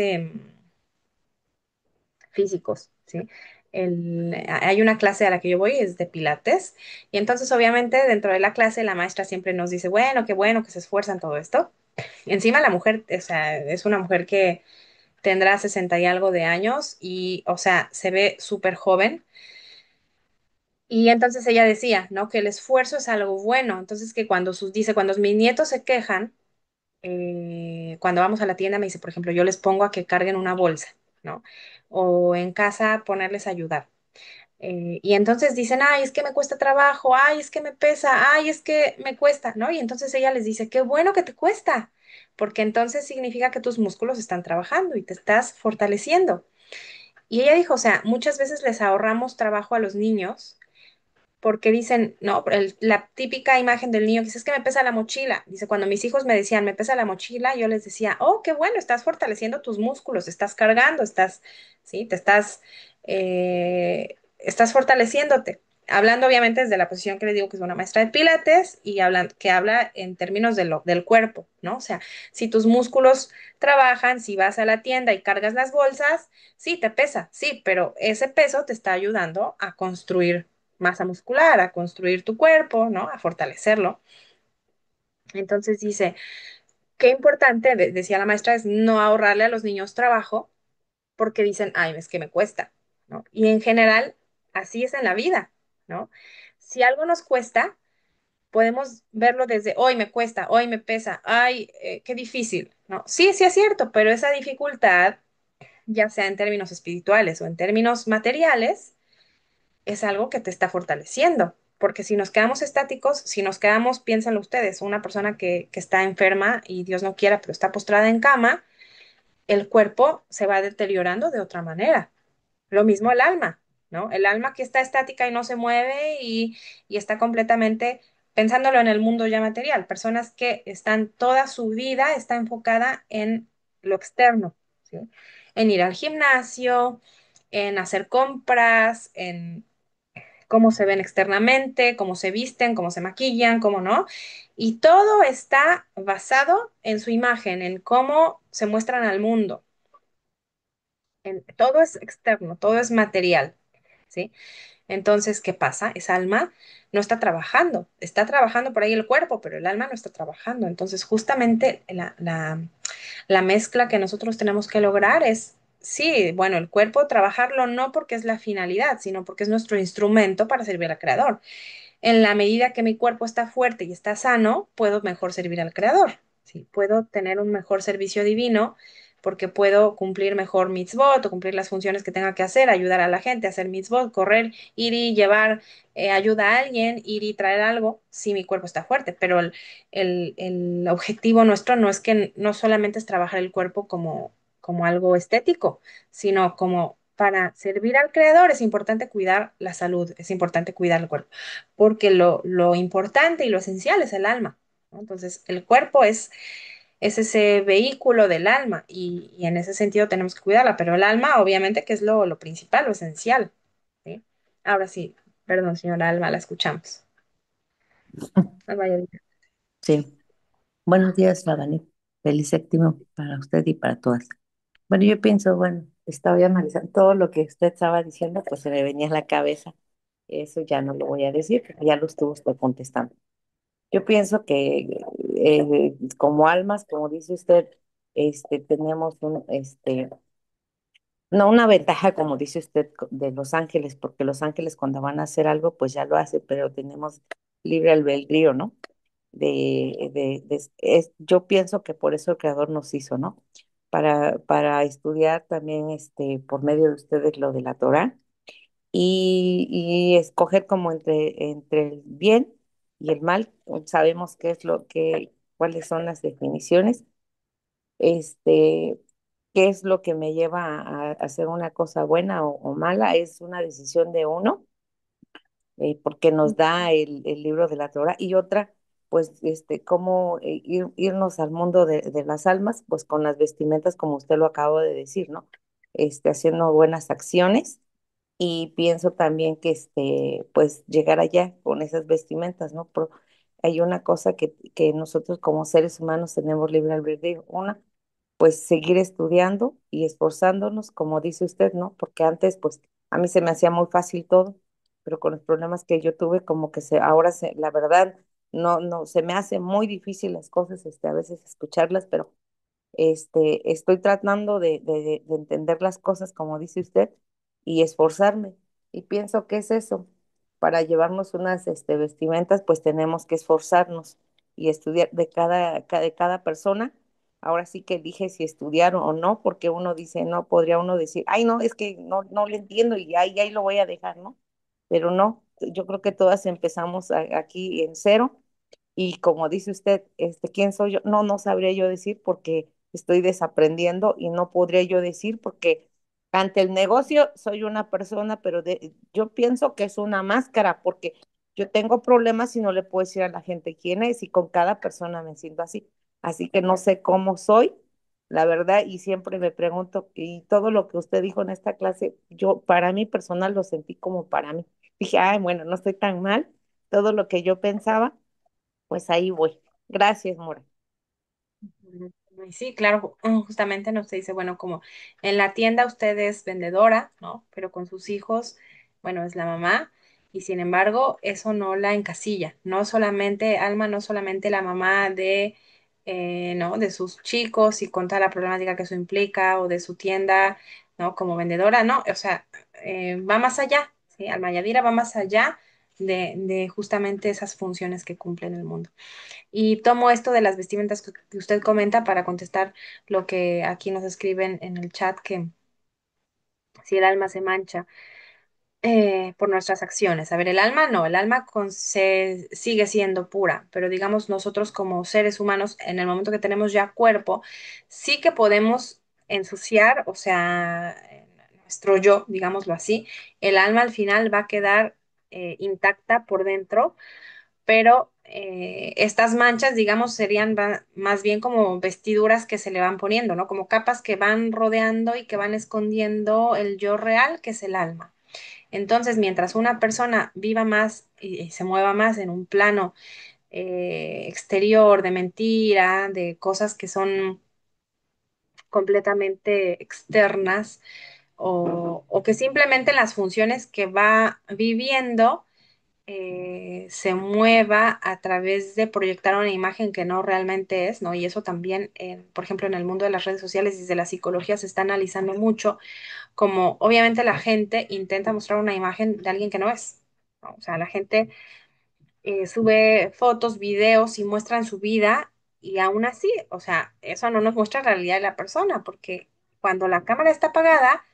físicos, ¿sí? Hay una clase a la que yo voy, es de Pilates, y entonces obviamente dentro de la clase la maestra siempre nos dice, bueno, que se esfuerzan todo esto. Y encima la mujer, o sea, es una mujer que tendrá 60 y algo de años y, o sea, se ve súper joven. Y entonces ella decía, ¿no? Que el esfuerzo es algo bueno. Entonces que cuando mis nietos se quejan, cuando vamos a la tienda me dice, por ejemplo, yo les pongo a que carguen una bolsa, ¿no? O en casa ponerles a ayudar. Y entonces dicen, ay, es que me cuesta trabajo, ay, es que me pesa, ay, es que me cuesta, ¿no? Y entonces ella les dice, qué bueno que te cuesta, porque entonces significa que tus músculos están trabajando y te estás fortaleciendo. Y ella dijo, o sea, muchas veces les ahorramos trabajo a los niños porque dicen, no, la típica imagen del niño que dice, es que me pesa la mochila. Dice, cuando mis hijos me decían, me pesa la mochila, yo les decía, oh, qué bueno, estás fortaleciendo tus músculos, estás cargando, sí, estás fortaleciéndote. Hablando obviamente desde la posición que le digo que es una maestra de Pilates y que habla en términos del cuerpo, ¿no? O sea, si tus músculos trabajan, si vas a la tienda y cargas las bolsas, sí, te pesa, sí, pero ese peso te está ayudando a construir masa muscular, a construir tu cuerpo, ¿no? A fortalecerlo. Entonces dice, qué importante, decía la maestra, es no ahorrarle a los niños trabajo porque dicen, ay, es que me cuesta, ¿no? Y en general, así es en la vida, ¿no? Si algo nos cuesta, podemos verlo desde, hoy me cuesta, hoy me pesa, ay, qué difícil, ¿no? Sí, sí es cierto, pero esa dificultad, ya sea en términos espirituales o en términos materiales, es algo que te está fortaleciendo. Porque si nos quedamos estáticos, si nos quedamos, piénsenlo ustedes, una persona que está enferma y Dios no quiera, pero está postrada en cama, el cuerpo se va deteriorando de otra manera. Lo mismo el alma, ¿no? El alma que está estática y no se mueve y está completamente pensándolo en el mundo ya material. Personas que están toda su vida está enfocada en lo externo, ¿sí? En ir al gimnasio, en hacer compras, en cómo se ven externamente, cómo se visten, cómo se maquillan, cómo no. Y todo está basado en su imagen, en cómo se muestran al mundo. Todo es externo, todo es material, ¿sí? Entonces, ¿qué pasa? Esa alma no está trabajando por ahí el cuerpo, pero el alma no está trabajando. Entonces, justamente La mezcla que nosotros tenemos que lograr es, sí, bueno, el cuerpo trabajarlo no porque es la finalidad, sino porque es nuestro instrumento para servir al creador. En la medida que mi cuerpo está fuerte y está sano, puedo mejor servir al creador. Sí, puedo tener un mejor servicio divino porque puedo cumplir mejor mitzvot o cumplir las funciones que tenga que hacer, ayudar a la gente, hacer mitzvot, correr, ir y llevar ayuda a alguien, ir y traer algo, si mi cuerpo está fuerte. Pero el objetivo nuestro no es que no solamente es trabajar el cuerpo como algo estético, sino como para servir al creador es importante cuidar la salud, es importante cuidar el cuerpo, porque lo importante y lo esencial es el alma, ¿no? Entonces, el cuerpo es ese vehículo del alma y en ese sentido tenemos que cuidarla, pero el alma, obviamente, que es lo principal, lo esencial, ¿sí? Ahora sí, perdón, señora Alma, la escuchamos. Alma, ya dije. Sí, buenos días, Radani. Feliz séptimo para usted y para todas. Bueno, yo pienso, bueno, estaba ya analizando todo lo que usted estaba diciendo, pues se me venía a la cabeza. Eso ya no lo voy a decir, porque ya lo estuvo usted contestando. Yo pienso que como almas, como dice usted, tenemos no una ventaja, como dice usted, de los ángeles, porque los ángeles cuando van a hacer algo, pues ya lo hacen, pero tenemos libre albedrío, ¿no? Yo pienso que por eso el Creador nos hizo, ¿no? Para estudiar también por medio de ustedes lo de la Torah y escoger como entre el bien y el mal. Sabemos qué es cuáles son las definiciones, este, qué es lo que me lleva a hacer una cosa buena o mala, es una decisión de uno porque nos da el libro de la Torah, y otra, pues, cómo irnos al mundo de las almas, pues con las vestimentas, como usted lo acabó de decir, ¿no? Haciendo buenas acciones, y pienso también que, pues, llegar allá con esas vestimentas, ¿no? Hay una cosa que nosotros como seres humanos tenemos libre albedrío. Una, pues seguir estudiando y esforzándonos, como dice usted, ¿no? Porque antes, pues, a mí se me hacía muy fácil todo, pero con los problemas que yo tuve, como que la verdad, no, se me hace muy difícil las cosas, a veces escucharlas, pero estoy tratando de entender las cosas, como dice usted, y esforzarme. Y pienso que es eso. Para llevarnos unas, vestimentas, pues tenemos que esforzarnos y estudiar de cada persona. Ahora sí que elige si estudiar o no, porque uno dice, no, podría uno decir, ay, no, es que no le entiendo y ahí lo voy a dejar, ¿no? Pero no, yo creo que todas empezamos aquí en cero, y como dice usted, ¿quién soy yo? No sabría yo decir porque estoy desaprendiendo, y no podría yo decir porque ante el negocio soy una persona, pero yo pienso que es una máscara porque yo tengo problemas y no le puedo decir a la gente quién es, y con cada persona me siento así. Así que no sé cómo soy, la verdad, y siempre me pregunto, y todo lo que usted dijo en esta clase, yo para mí personal lo sentí como para mí. Dije, ay, bueno, no estoy tan mal, todo lo que yo pensaba, pues ahí voy. Gracias, Mora. Ujú. Y sí, claro, justamente nos dice, bueno, como en la tienda usted es vendedora, ¿no? Pero con sus hijos, bueno, es la mamá, y sin embargo, eso no la encasilla, no solamente, Alma, no solamente la mamá ¿no? De sus chicos y con toda la problemática que eso implica, o de su tienda, ¿no? Como vendedora, no, o sea, va más allá, ¿sí? Alma Yadira va más allá de justamente esas funciones que cumple en el mundo. Y tomo esto de las vestimentas que usted comenta para contestar lo que aquí nos escriben en el chat, que si el alma se mancha por nuestras acciones. A ver, el alma no, el alma sigue siendo pura, pero digamos nosotros como seres humanos, en el momento que tenemos ya cuerpo, sí que podemos ensuciar, o sea, nuestro yo, digámoslo así, el alma al final va a quedar intacta por dentro, pero estas manchas, digamos, serían más bien como vestiduras que se le van poniendo, ¿no? Como capas que van rodeando y que van escondiendo el yo real, que es el alma. Entonces, mientras una persona viva más y se mueva más en un plano exterior, de mentira, de cosas que son completamente externas, o que simplemente las funciones que va viviendo, se mueva a través de proyectar una imagen que no realmente es, ¿no? Y eso también, por ejemplo, en el mundo de las redes sociales y de la psicología se está analizando mucho, como obviamente la gente intenta mostrar una imagen de alguien que no es, ¿no? O sea, la gente sube fotos, videos y muestran su vida y aún así, o sea, eso no nos muestra la realidad de la persona, porque cuando la cámara está apagada,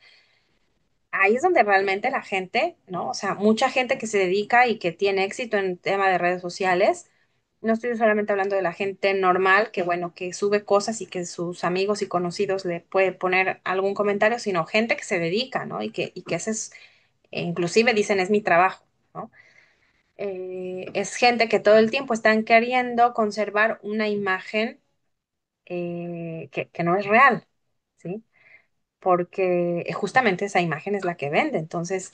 ahí es donde realmente la gente, ¿no? O sea, mucha gente que se dedica y que tiene éxito en tema de redes sociales, no estoy solamente hablando de la gente normal que, bueno, que sube cosas y que sus amigos y conocidos le puede poner algún comentario, sino gente que se dedica, ¿no? Y que ese es, inclusive dicen, es mi trabajo, ¿no? Es gente que todo el tiempo están queriendo conservar una imagen que no es real, ¿sí? Porque justamente esa imagen es la que vende. Entonces,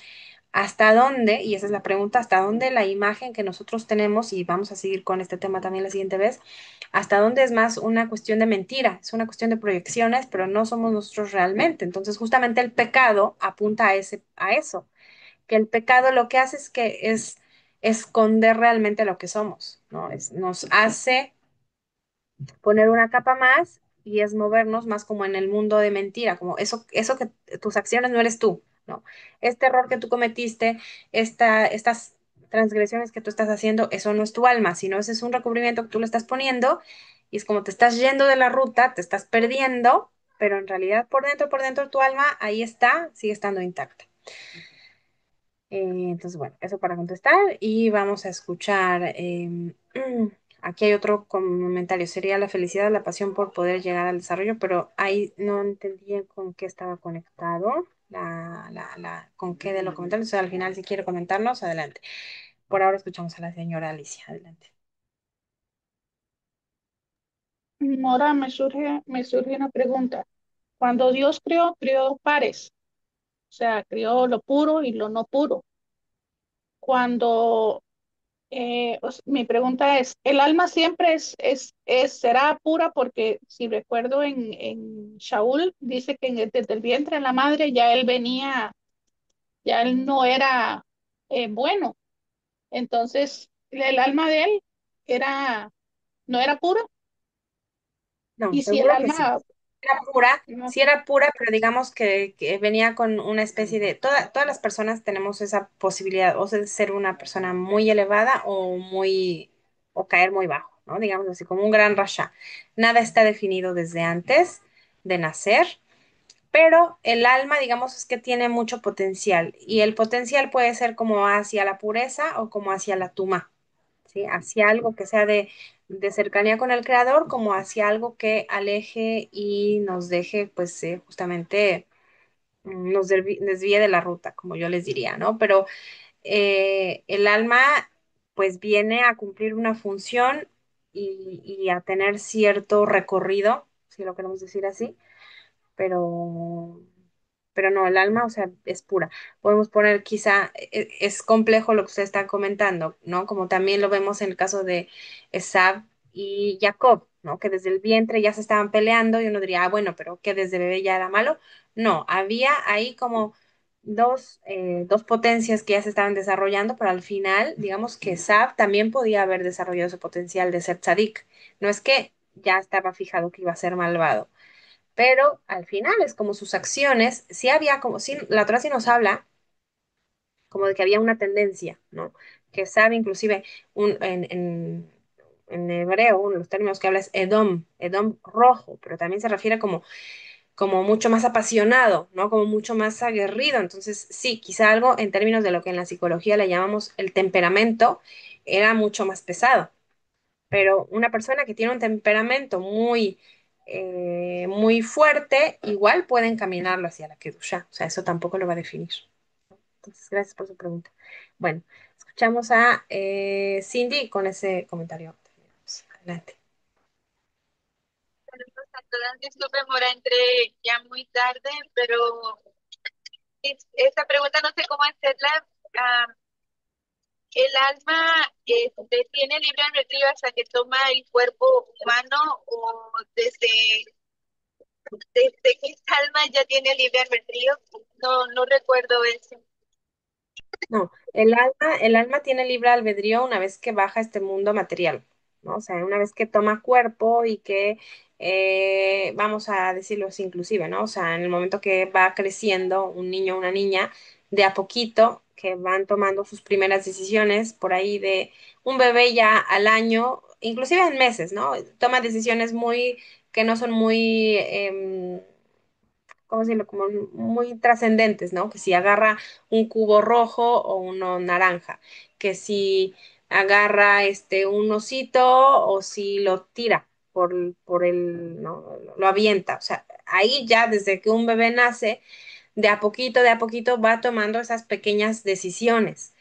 ¿hasta dónde? Y esa es la pregunta, ¿hasta dónde la imagen que nosotros tenemos, y vamos a seguir con este tema también la siguiente vez, hasta dónde es más una cuestión de mentira, es una cuestión de proyecciones, pero no somos nosotros realmente? Entonces, justamente el pecado apunta a eso, que el pecado lo que hace es que es esconder realmente lo que somos, ¿no? Nos hace poner una capa más y es movernos más como en el mundo de mentira, como eso que tus acciones no eres tú, ¿no? Este error que tú cometiste, estas transgresiones que tú estás haciendo, eso no es tu alma, sino ese es un recubrimiento que tú le estás poniendo y es como te estás yendo de la ruta, te estás perdiendo, pero en realidad por dentro tu alma ahí está, sigue estando intacta. Entonces, bueno, eso para contestar y vamos a escuchar. Aquí hay otro comentario. Sería la felicidad, la pasión por poder llegar al desarrollo, pero ahí no entendí con qué estaba conectado, con qué de los comentarios. O sea, al final, si quiere comentarnos, adelante. Por ahora escuchamos a la señora Alicia. Adelante. Ahora me surge una pregunta. Cuando Dios creó pares, o sea, creó lo puro y lo no puro. Cuando, mi pregunta es, ¿el alma siempre será pura? Porque si recuerdo en Shaul, dice que desde el vientre de la madre ya él no era bueno. Entonces, el alma de él era, no era pura. No, Y si el seguro que sí. alma, Era pura, no, sí era pura, pero digamos que venía con una especie de, todas las personas tenemos esa posibilidad, o sea, de ser una persona muy elevada o caer muy bajo, ¿no? Digamos así, como un gran rasha. Nada está definido desde antes de nacer, pero el alma, digamos, es que tiene mucho potencial, y el potencial puede ser como hacia la pureza o como hacia la tuma. ¿Sí? Hacia algo que sea de cercanía con el creador, como hacia algo que aleje y nos deje, pues, justamente desvíe de la ruta, como yo les diría, ¿no? Pero el alma, pues, viene a cumplir una función y a tener cierto recorrido, si lo queremos decir así, pero, pero no, el alma, o sea, es pura. Podemos poner, quizá, es complejo lo que usted está comentando, ¿no? Como también lo vemos en el caso de Esab y Jacob, ¿no? Que desde el vientre ya se estaban peleando y uno diría, ah, bueno, pero que desde bebé ya era malo. No, había ahí como dos potencias que ya se estaban desarrollando, pero al final, digamos que Esab también podía haber desarrollado su potencial de ser tzadik. No es que ya estaba fijado que iba a ser malvado, pero al final es como sus acciones, sí había como, sí, la Torah sí nos habla como de que había una tendencia, ¿no? Que sabe inclusive en hebreo, uno de los términos que habla es Edom, Edom rojo, pero también se refiere como mucho más apasionado, ¿no? Como mucho más aguerrido. Entonces, sí, quizá algo en términos de lo que en la psicología le llamamos el temperamento era mucho más pesado, pero una persona que tiene un temperamento muy fuerte, igual puede encaminarlo hacia la Kedusha. O sea, eso tampoco lo va a definir. Entonces, gracias por su pregunta. Bueno, escuchamos a Cindy con ese comentario. Adelante. Saludos a todas. Disculpe, Mora, entré ya muy tarde, pero esta pregunta no sé cómo hacerla. Ah, ¿El alma tiene libre albedrío hasta que toma el cuerpo humano o desde que esta alma ya tiene libre albedrío? No, no recuerdo eso. No, el alma tiene libre albedrío una vez que baja a este mundo material, ¿no? O sea, una vez que toma cuerpo y que, vamos a decirlo así inclusive, ¿no? O sea, en el momento que va creciendo un niño o una niña, de a poquito, que van tomando sus primeras decisiones, por ahí de un bebé ya al año, inclusive en meses, ¿no? Toma decisiones muy, que no son muy, ¿cómo decirlo? Como muy trascendentes, ¿no? Que si agarra un cubo rojo o uno naranja, que si agarra un osito o si lo tira por el, ¿no? Lo avienta. O sea, ahí ya desde que un bebé nace, de a poquito va tomando esas pequeñas decisiones.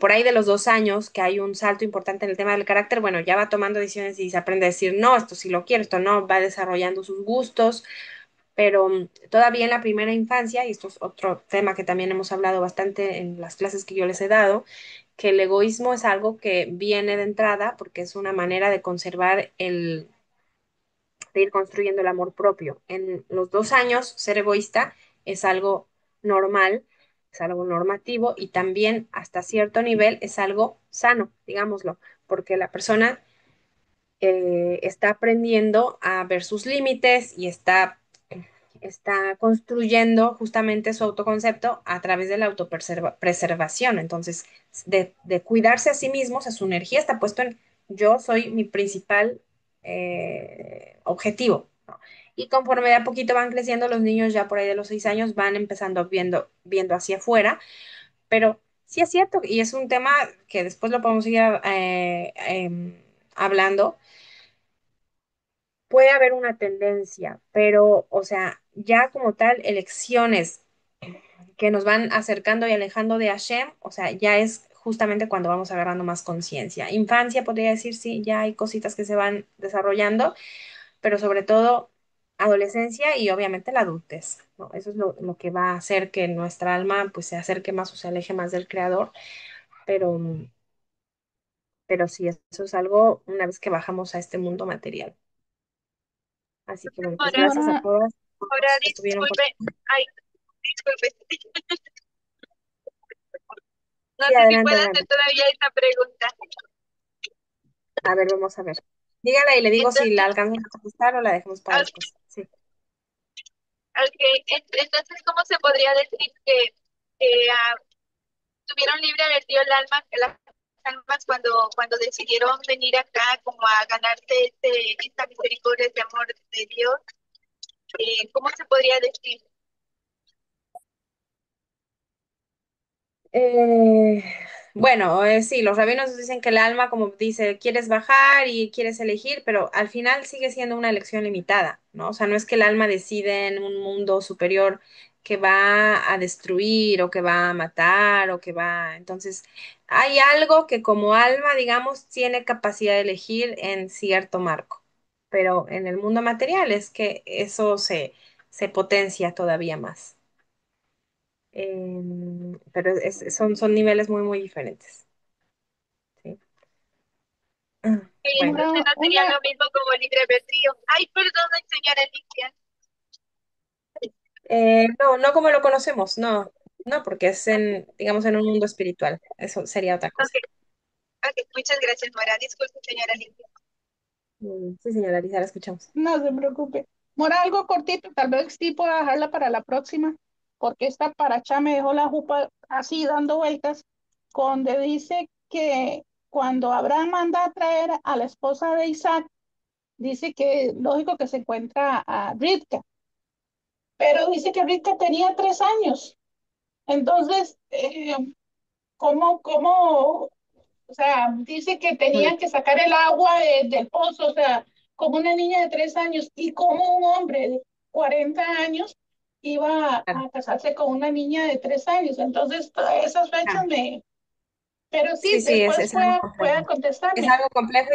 Por ahí de los 2 años, que hay un salto importante en el tema del carácter, bueno, ya va tomando decisiones y se aprende a decir, no, esto sí lo quiero, esto no, va desarrollando sus gustos, pero todavía en la primera infancia, y esto es otro tema que también hemos hablado bastante en las clases que yo les he dado, que el egoísmo es algo que viene de entrada porque es una manera de conservar de ir construyendo el amor propio. En los 2 años, ser egoísta es algo normal, es algo normativo y también hasta cierto nivel es algo sano, digámoslo, porque la persona está aprendiendo a ver sus límites y está construyendo justamente su autoconcepto a través de la autopreservación. Entonces, de cuidarse a sí mismo, o sea, su energía está puesto en yo soy mi principal objetivo, ¿no? Y conforme de a poquito van creciendo, los niños ya por ahí de los 6 años van empezando viendo hacia afuera, pero sí es cierto, y es un tema que después lo podemos seguir hablando. Puede haber una tendencia, pero, o sea, ya como tal, elecciones que nos van acercando y alejando de Hashem, o sea, ya es justamente cuando vamos agarrando más conciencia. Infancia, podría decir, sí, ya hay cositas que se van desarrollando, pero sobre todo adolescencia y obviamente la adultez, ¿no? Eso es lo que va a hacer que nuestra alma pues se acerque más o se aleje más del creador, pero, pero sí, eso es algo una vez que bajamos a este mundo material. Así que bueno, pues Ahora, gracias a Mora, todas ahora todos que estuvieron por... disculpe, ay, disculpe, no Sí, sé si adelante, puedo hacer adelante. todavía esta pregunta. A ver, vamos a ver. Dígala y le digo si la Entonces, alcanzamos a contestar o la dejemos para ok, después. Sí. entonces, ¿cómo se podría decir que tuvieron libre albedrío el alma, que las almas cuando decidieron venir acá como a ganarse esta misericordia, este amor de Dios? ¿Cómo se podría decir? Eh, bueno, sí, los rabinos dicen que el alma, como dice, quieres bajar y quieres elegir, pero al final sigue siendo una elección limitada, ¿no? O sea, no es que el alma decide en un mundo superior que va a destruir o que va a matar o que va... Entonces, hay algo que como alma, digamos, tiene capacidad de elegir en cierto marco, pero en el mundo material es que eso se potencia todavía más. Pero son niveles muy, muy diferentes. ¿Sí? Bueno, Entonces Mora, no sería una, lo mismo como libre albedrío. Ay, perdón, señora Alicia. no, no como lo conocemos, no, no, porque es en, digamos, en un mundo espiritual. Eso sería otra Ok, cosa. ok, muchas gracias, Mara. Disculpe, señora Alicia. Sí, señora Lisa, la escuchamos. no se preocupe. Mora, algo cortito, tal vez sí pueda dejarla para la próxima, porque esta paracha me dejó la jupa así dando vueltas, donde dice que cuando Abraham manda a traer a la esposa de Isaac, dice que lógico que se encuentra a Rivka, pero dice que Rivka tenía 3 años. Entonces, ¿cómo? O sea, dice que Mm, tenían que sacar el agua del pozo, o sea, como una niña de 3 años y como un hombre de 40 años iba claro, a casarse con una niña de 3 años. Entonces, todas esas fechas claro. me... Pero Sí, sí, sí, después es algo pueda complejo. Es contestarme. algo complejo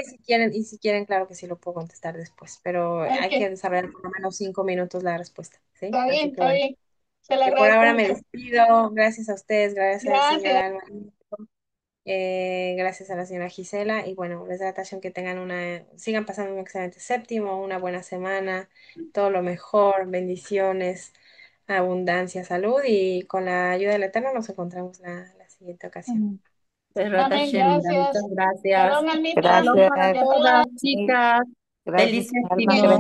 y si quieren, claro que sí lo puedo contestar después, pero hay que Ok, desarrollar por lo menos 5 minutos la respuesta, ¿sí? está bien, Así que está bueno, bien. Se le por agradezco ahora me mucho. despido. Gracias a ustedes, gracias, Gracias. señora Alba. Gracias a la señora Gisela y bueno, les da que tengan sigan pasando un excelente séptimo, una buena semana, todo lo mejor, bendiciones. abundancia, salud y con la ayuda del Eterno nos encontramos la siguiente ocasión. Mm. Besrat Amén, Hashem, mira, muchas gracias. gracias. Shalom, Anita. Shalom Saludos para a Gracias. todas, todas. Sí, chicas. gracias, Felices Alma. Bien. fiestas.